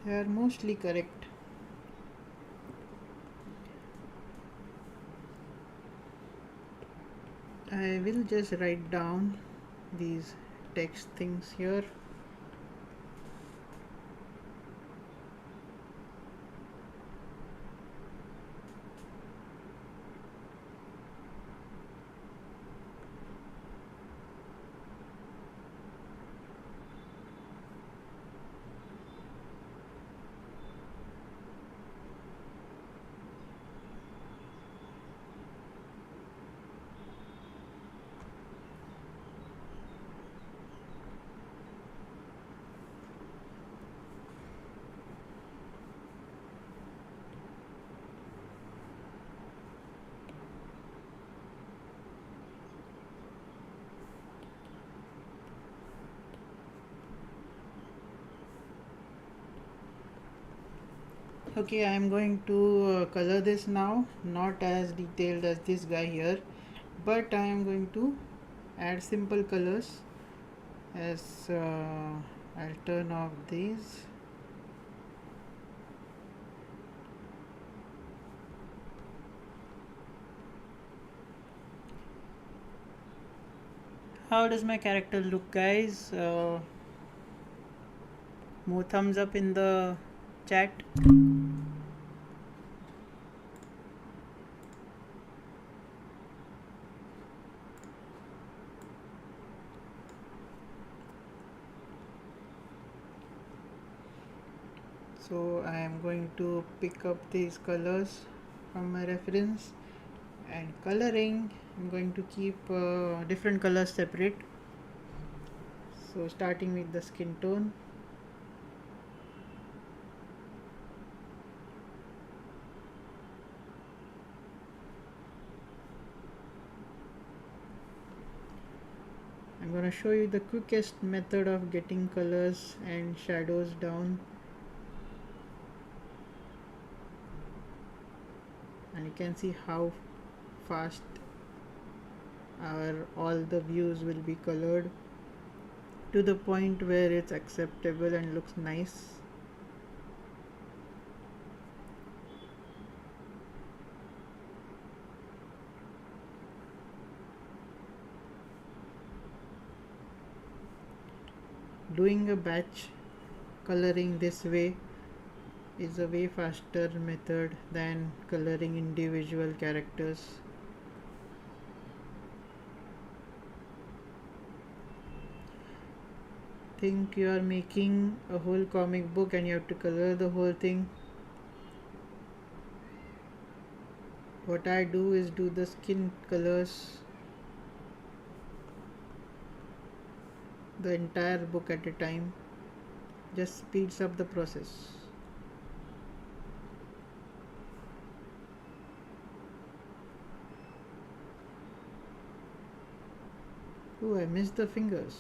They are mostly correct. I will just write down these text things here. Okay, I am going to color this now, not as detailed as this guy here, but I am going to add simple colors as I'll turn off these. How does my character look, guys? More thumbs up in the chat. So I am going to pick up these colors from my reference, and coloring I'm going to keep different colors separate. So starting with the skin tone, I'm going to show you the quickest method of getting colors and shadows down, and you can see how fast all the views will be colored to the point where it's acceptable and looks nice. Doing a batch coloring this way is a way faster method than coloring individual characters. Think you are making a whole comic book and you have to color the whole thing. What I do is do the skin colors the entire book at a time. Just speeds up the process. Oh, I missed the fingers.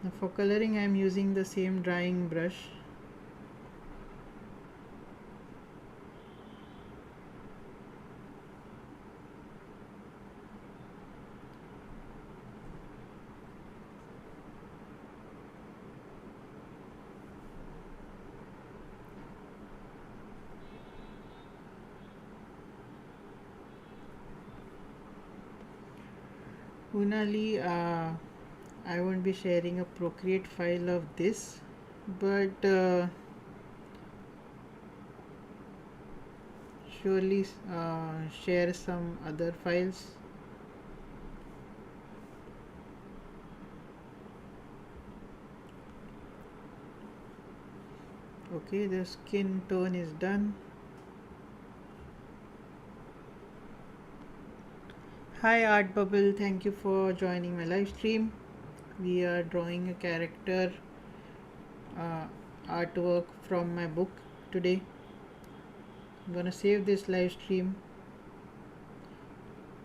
Now for coloring I am using the same drying brush. Unali, I won't be sharing a Procreate file of this, but surely share some other files. Okay, the skin tone is done. Hi Art Bubble, thank you for joining my live stream. We are drawing a character artwork from my book today. I'm gonna save this live stream.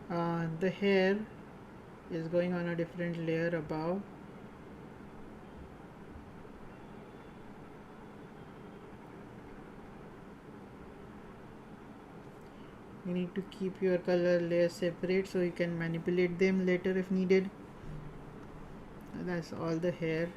The hair is going on a different layer above. You need to keep your color layers separate so you can manipulate them later if needed. That's all the hair.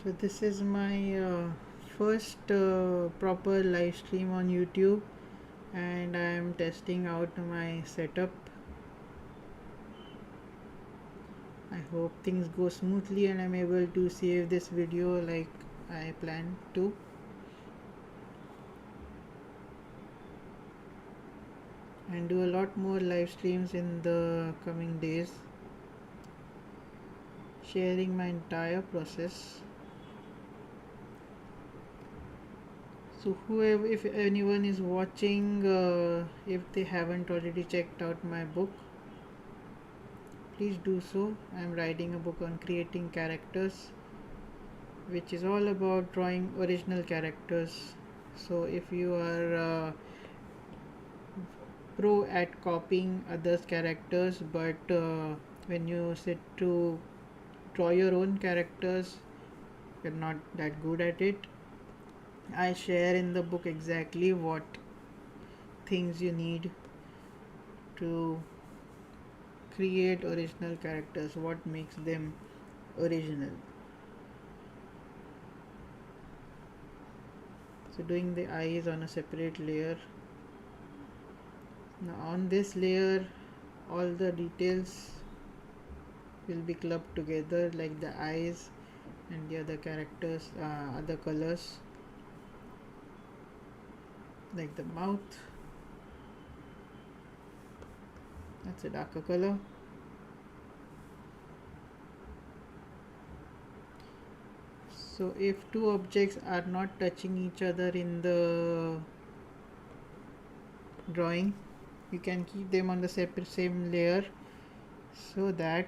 So this is my first proper live stream on YouTube, and I am testing out my setup. I hope things go smoothly and I'm able to save this video like I planned to. And do a lot more live streams in the coming days, sharing my entire process. So whoever, if anyone is watching, if they haven't already checked out my book, please do so. I am writing a book on creating characters, which is all about drawing original characters. So if you are pro at copying others characters, but when you sit to draw your own characters, you're not that good at it, I share in the book exactly what things you need to create original characters, what makes them original. So doing the eyes on a separate layer. Now on this layer, all the details will be clubbed together, like the eyes and the other characters, other colors, like the mouth. That's a darker color. So if two objects are not touching each other in the drawing, you can keep them on the same layer so that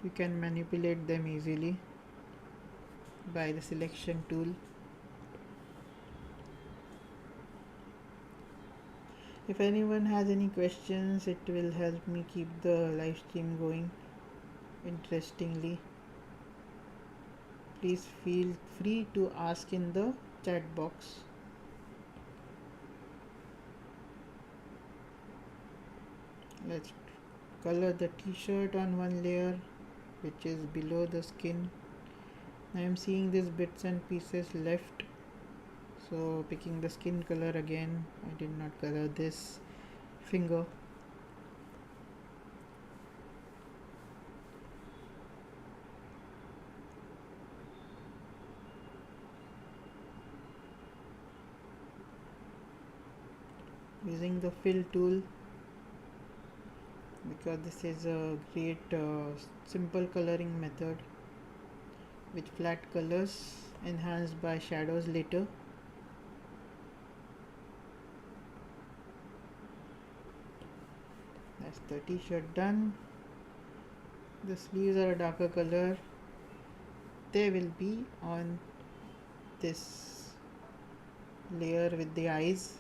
you can manipulate them easily by the selection tool. If anyone has any questions, it will help me keep the live stream going interestingly. Please feel free to ask in the chat box. Let's color the t-shirt on one layer, which is below the skin. I am seeing these bits and pieces left, so picking the skin color again. I did not color this finger. Using the fill tool, because this is a great simple coloring method with flat colors enhanced by shadows later. That's the t-shirt done. The sleeves are a darker color. They will be on this layer with the eyes.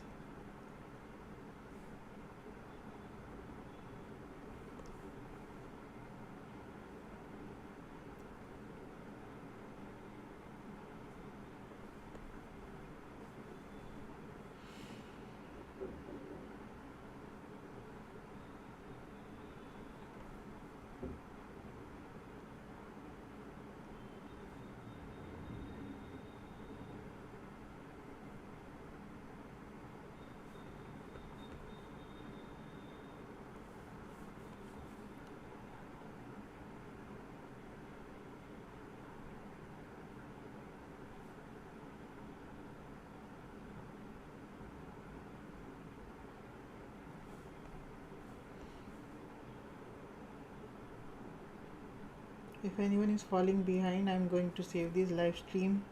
If anyone is falling behind, I'm going to save this live stream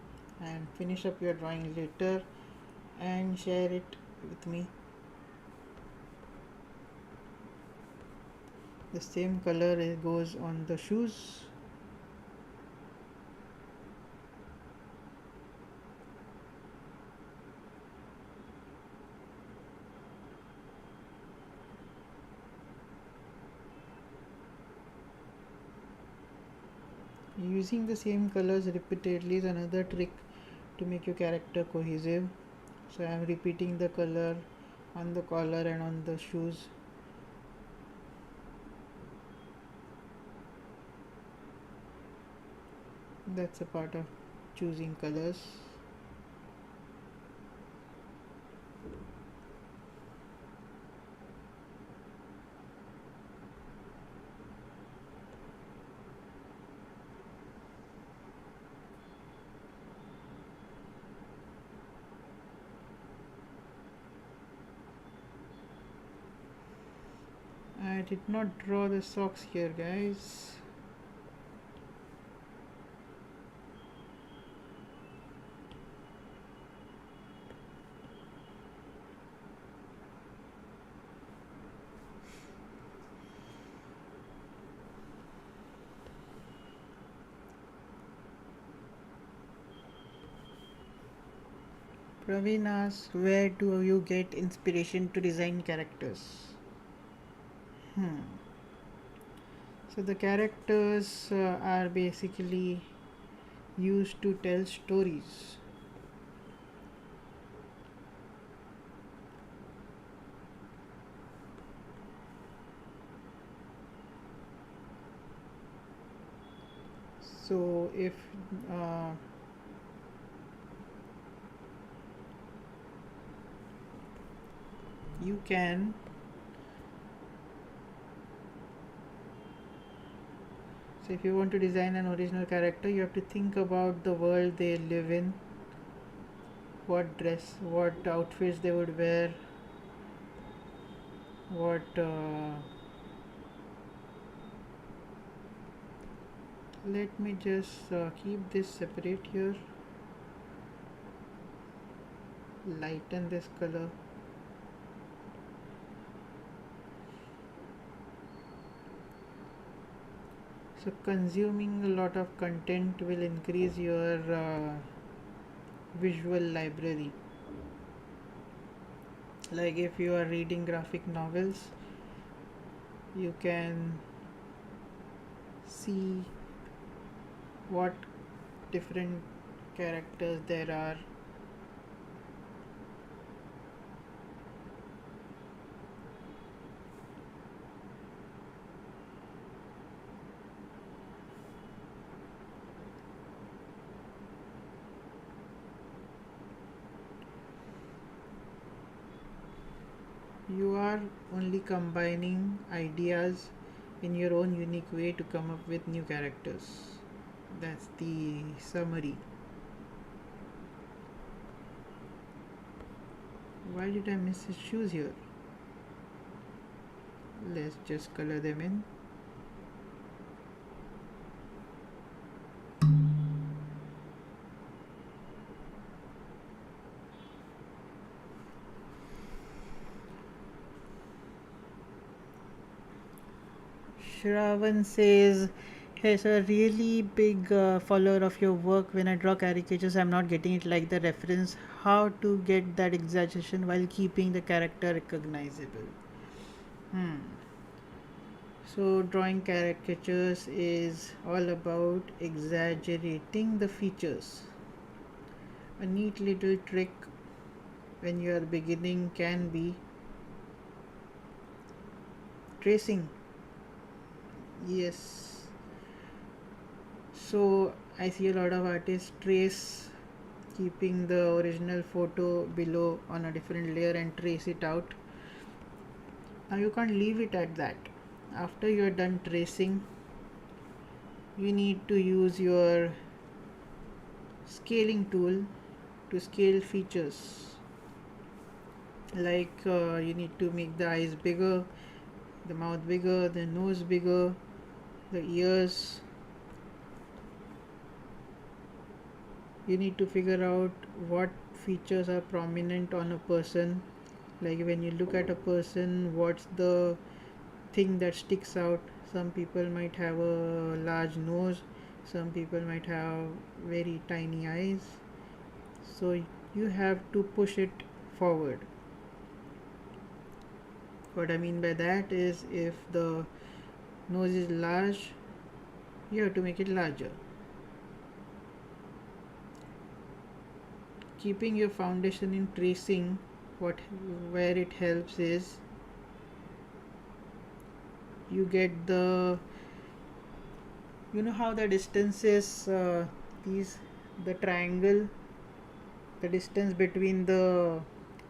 and finish up your drawing later and share it with me. The same color goes on the shoes. Using the same colors repeatedly is another trick to make your character cohesive. So I am repeating the color on the collar and on the shoes. That's a part of choosing colors. I did not draw the socks here, guys. Praveen asks, where do you get inspiration to design characters? Hmm. So the characters are basically used to tell stories. So if uh, you can, so if you want to design an original character, you have to think about the world they live in, what outfits they would wear, what let me just keep this separate here, lighten this color. So consuming a lot of content will increase your visual library. Like if you are reading graphic novels, you can see what different characters there are. You are only combining ideas in your own unique way to come up with new characters. That's the summary. Why did I miss his shoes here? Let's just color them in. Shravan says, he's a really big follower of your work. When I draw caricatures, I'm not getting it like the reference. How to get that exaggeration while keeping the character recognizable? Hmm. So, drawing caricatures is all about exaggerating the features. A neat little trick when you are beginning can be tracing. Yes. So, I see a lot of artists trace, keeping the original photo below on a different layer and trace it out. Now, you can't leave it at that. After you're done tracing, you need to use your scaling tool to scale features. Like you need to make the eyes bigger, the mouth bigger, the nose bigger, the ears. You need to figure out what features are prominent on a person. Like when you look at a person, what's the thing that sticks out? Some people might have a large nose, some people might have very tiny eyes. So you have to push it forward. What I mean by that is, if the nose is large, you have to make it larger. Keeping your foundation in tracing, where it helps is you get the, you know how the distance is, these the triangle, the distance between the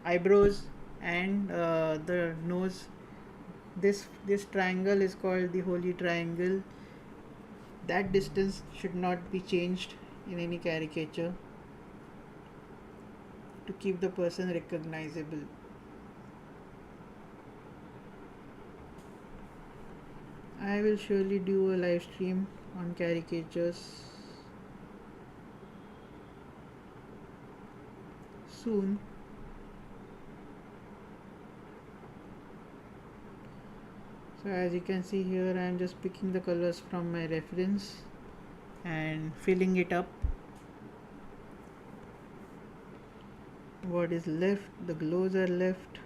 eyebrows and the nose, this triangle is called the holy triangle. That distance should not be changed in any caricature to keep the person recognizable. I will surely do a live stream on caricatures soon. So as you can see here, I am just picking the colors from my reference and filling it up what is left, the glows are left.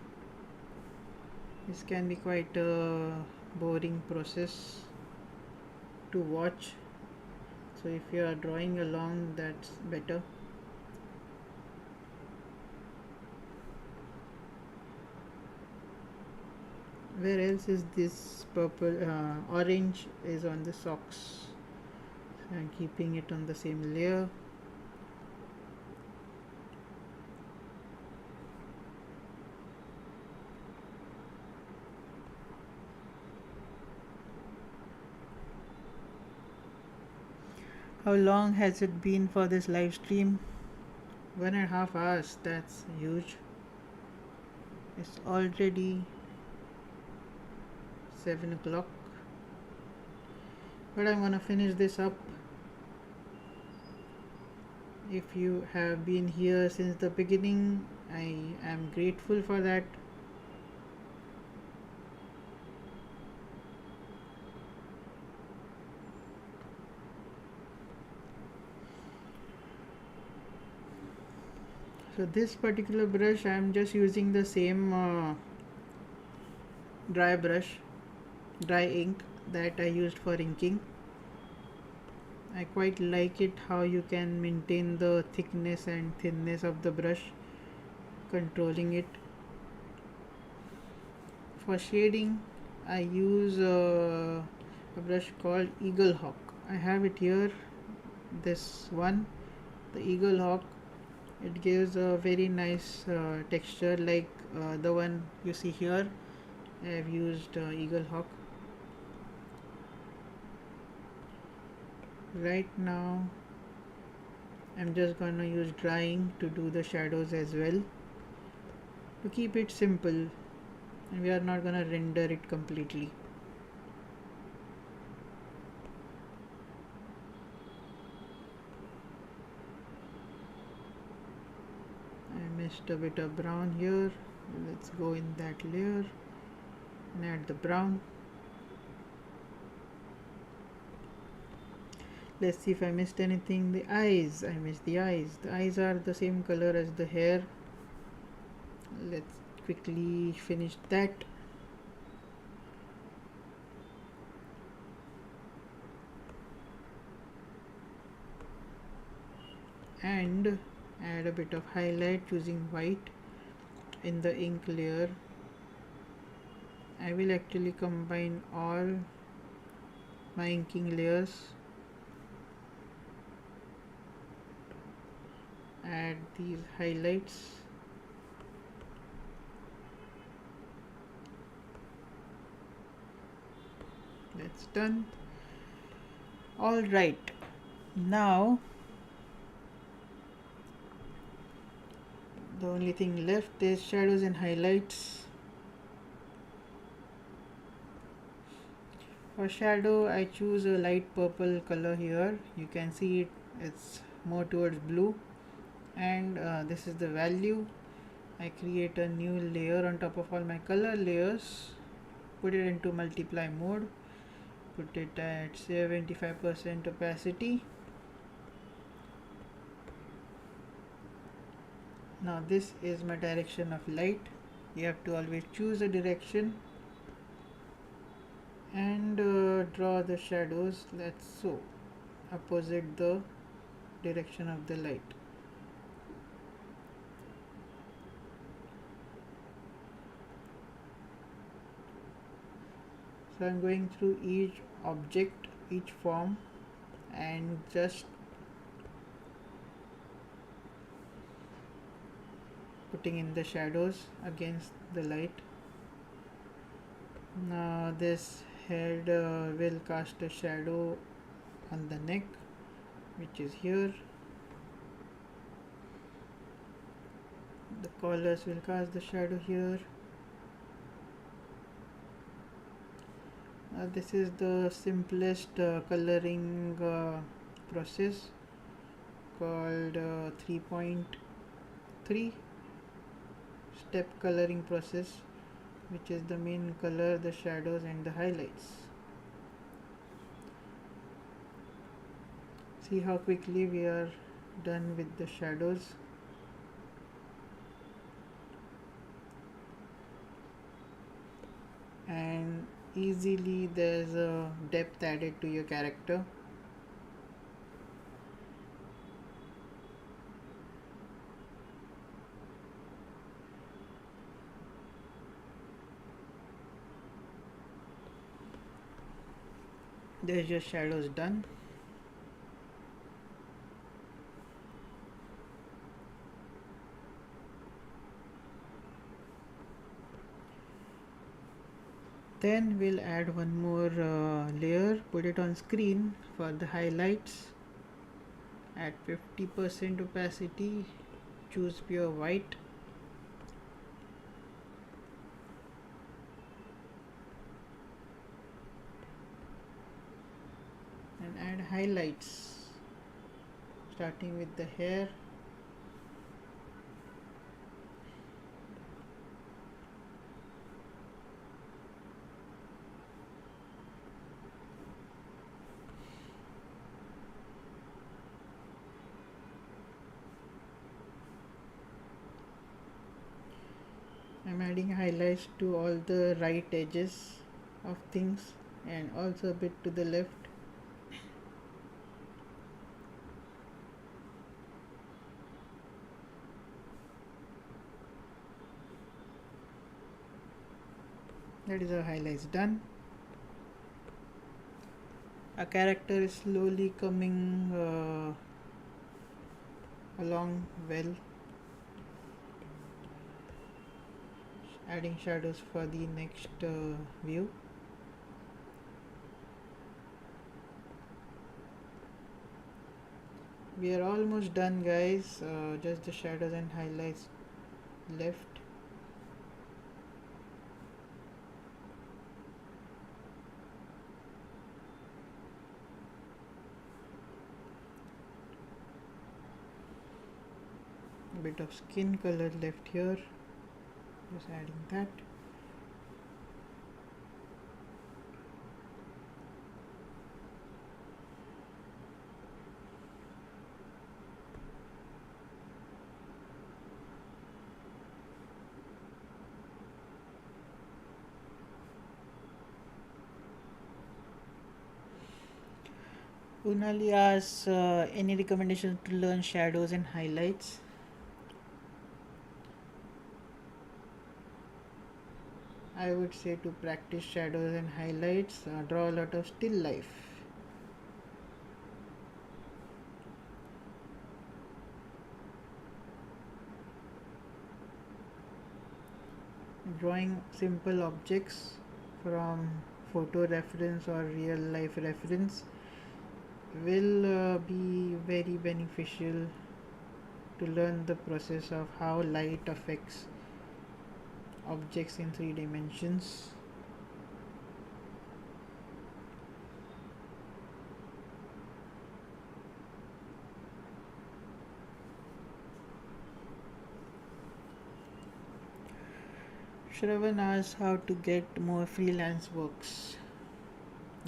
This can be quite a boring process to watch, so if you are drawing along, that's better. Where else is this purple, orange is on the socks. So I'm keeping it on the same layer. How long has it been for this live stream? 1.5 hours. That's huge. It's already 7 o'clock, but I'm gonna finish this up. If you have been here since the beginning, I am grateful for that. So this particular brush, I am just using the same dry ink that I used for inking. I quite like it how you can maintain the thickness and thinness of the brush, controlling it. For shading, I use a brush called Eagle Hawk. I have it here, this one, the Eagle Hawk. It gives a very nice texture like the one you see here. I have used Eagle Hawk. Right now I'm just gonna use drying to do the shadows as well, to keep it simple, and we are not gonna render it completely. I missed a bit of brown here. Let's go in that layer and add the brown. Let's see if I missed anything. The eyes, I missed the eyes. The eyes are the same color as the hair. Let's quickly finish that. And add a bit of highlight using white in the ink layer. I will actually combine all my inking layers. Add these highlights. That's done. All right, now the only thing left is shadows and highlights. For shadow, I choose a light purple color here. You can see it's more towards blue, and this is the value. I create a new layer on top of all my color layers, put it into multiply mode, put it at 75% opacity. Now this is my direction of light. You have to always choose a direction and draw the shadows, let's so opposite the direction of the light. So I'm going through each object, each form, and just putting in the shadows against the light. Now this head will cast a shadow on the neck, which is here. The collars will cast the shadow here. This is the simplest coloring process called 3.3 step coloring process, which is the main color, the shadows and the highlights. See how quickly we are done with the shadows. and easily there's a depth added to your character. There's your shadows done. Then we'll add one more layer, put it on screen for the highlights at 50% opacity, choose pure white, and add highlights starting with the hair. I'm adding highlights to all the right edges of things and also a bit to the left. That is our highlights done. Our character is slowly coming along well. Adding shadows for the next view. We are almost done, guys. Just the shadows and highlights left. A bit of skin color left here. Just adding that. Unali asks any recommendations to learn shadows and highlights. I would say to practice shadows and highlights, draw a lot of still life. Drawing simple objects from photo reference or real life reference will be very beneficial to learn the process of how light affects objects in 3 dimensions. Shravan asks how to get more freelance works.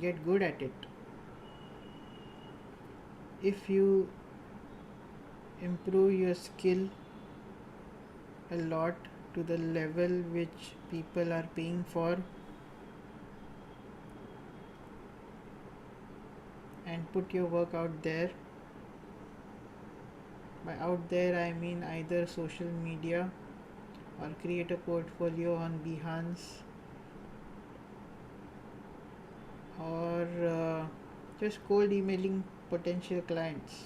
Get good at it. If you improve your skill a lot to the level which people are paying for, and put your work out there. By out there I mean either social media or create a portfolio on Behance or just cold emailing potential clients.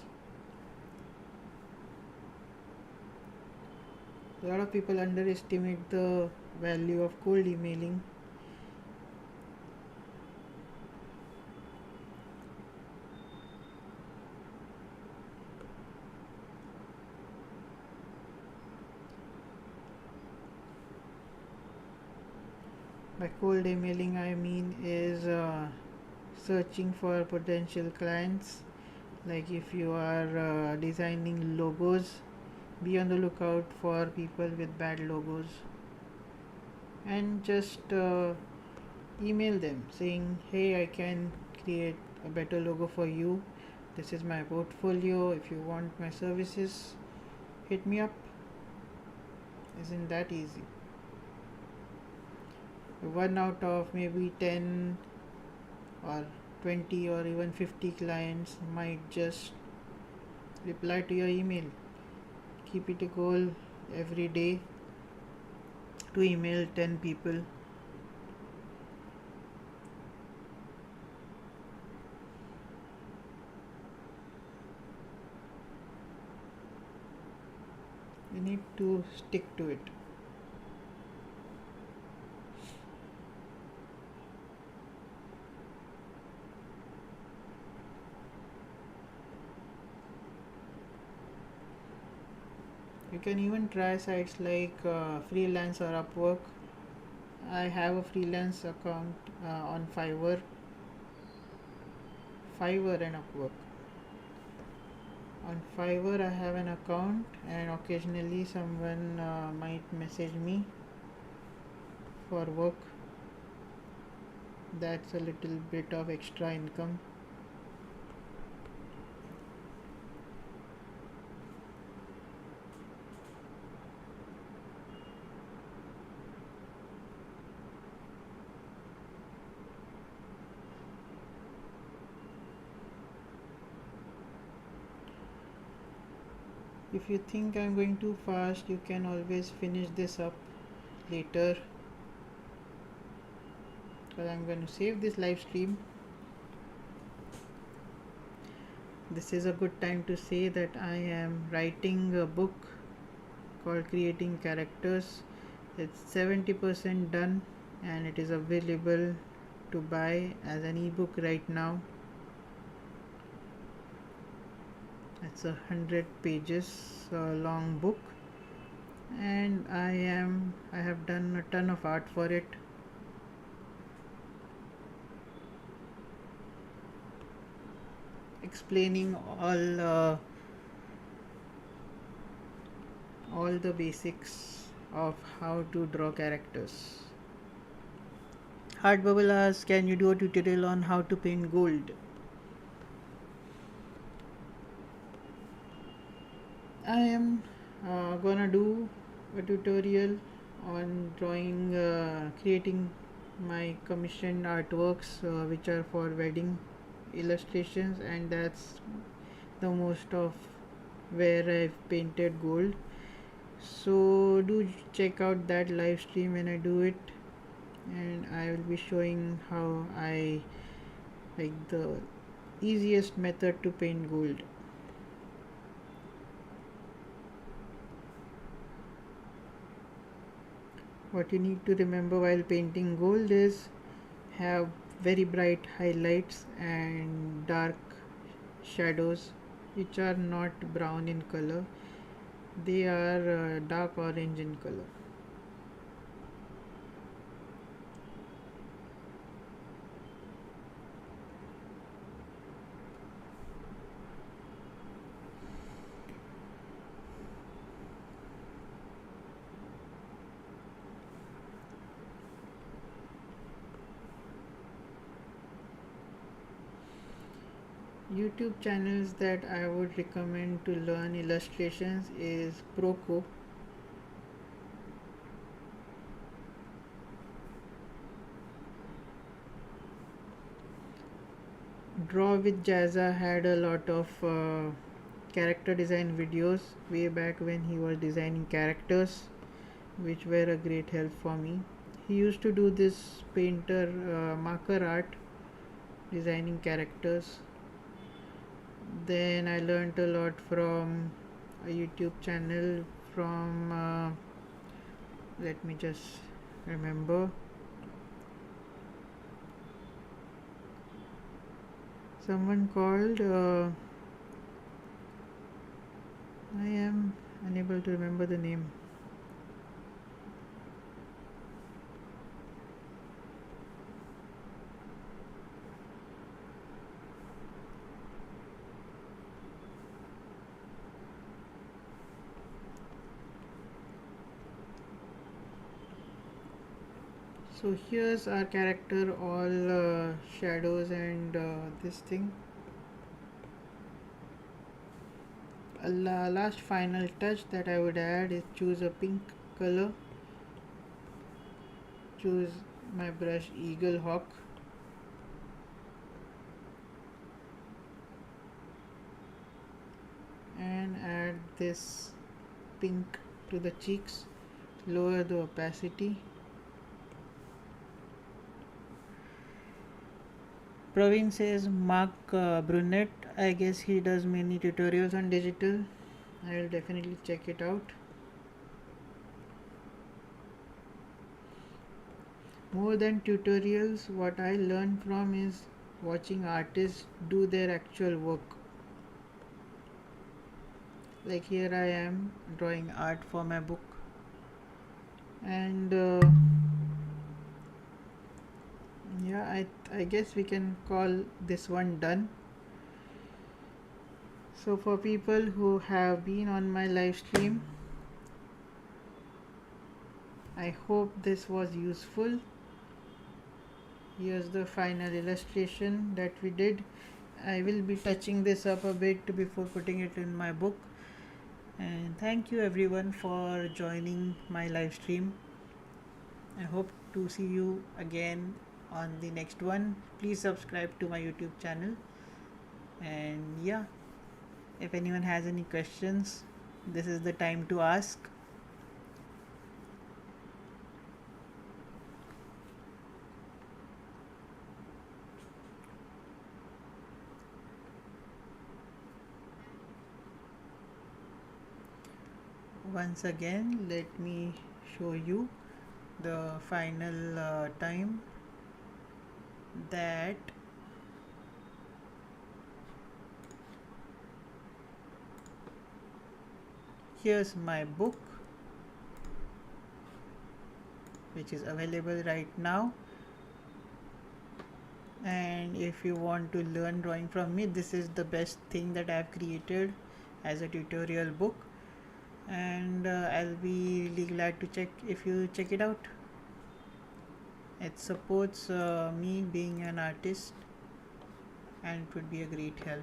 A lot of people underestimate the value of cold emailing. By cold emailing I mean is searching for potential clients. Like if you are designing logos, be on the lookout for people with bad logos and just email them saying, hey, I can create a better logo for you. This is my portfolio. If you want my services, hit me up. Isn't that easy? one out of maybe 10 or 20 or even 50 clients might just reply to your email. Keep it a goal every day to email 10 people. You need to stick to it. You can even try sites like Freelance or Upwork. I have a freelance account on Fiverr and Upwork. On Fiverr, I have an account, and occasionally someone might message me for work. That's a little bit of extra income. If you think I'm going too fast, you can always finish this up later, because I'm going to save this live stream. This is a good time to say that I am writing a book called Creating Characters. It's 70% done and it is available to buy as an ebook right now. It's 100 pages long book, and I have done a ton of art for it. Explaining all the basics of how to draw characters. Heartbubble asks, can you do a tutorial on how to paint gold? I am gonna do a tutorial on creating my commissioned artworks, which are for wedding illustrations, and that's the most of where I've painted gold. So do check out that live stream when I do it, and I will be showing how I like the easiest method to paint gold. What you need to remember while painting gold is have very bright highlights and dark shadows, which are not brown in color, they are dark orange in color. YouTube channels that I would recommend to learn illustrations is Proco. Draw with Jazza had a lot of character design videos way back when he was designing characters, which were a great help for me. He used to do this painter marker art, designing characters. Then I learned a lot from a YouTube channel from let me just remember, someone called I am unable to remember the name. So here's our character, all shadows and this thing. A last final touch that I would add is choose a pink color. Choose my brush Eagle Hawk, and add this pink to the cheeks, lower the opacity. Praveen says Mark Brunette. I guess he does many tutorials on digital. I will definitely check it out. More than tutorials, what I learn from is watching artists do their actual work. Like here I am drawing art for my book, and yeah, I guess we can call this one done. So for people who have been on my live stream, I hope this was useful. Here's the final illustration that we did. I will be touching this up a bit before putting it in my book. And thank you everyone for joining my live stream. I hope to see you again on the next one. Please subscribe to my YouTube channel. And yeah, if anyone has any questions, this is the time to ask. Once again, let me show you the final time. That here's my book, which is available right now. And if you want to learn drawing from me, this is the best thing that I have created as a tutorial book, and I'll be really glad to check if you check it out. It supports me being an artist, and it would be a great help.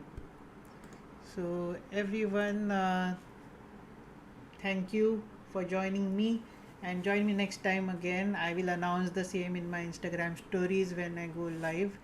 So everyone, thank you for joining me, and join me next time again. I will announce the same in my Instagram stories when I go live.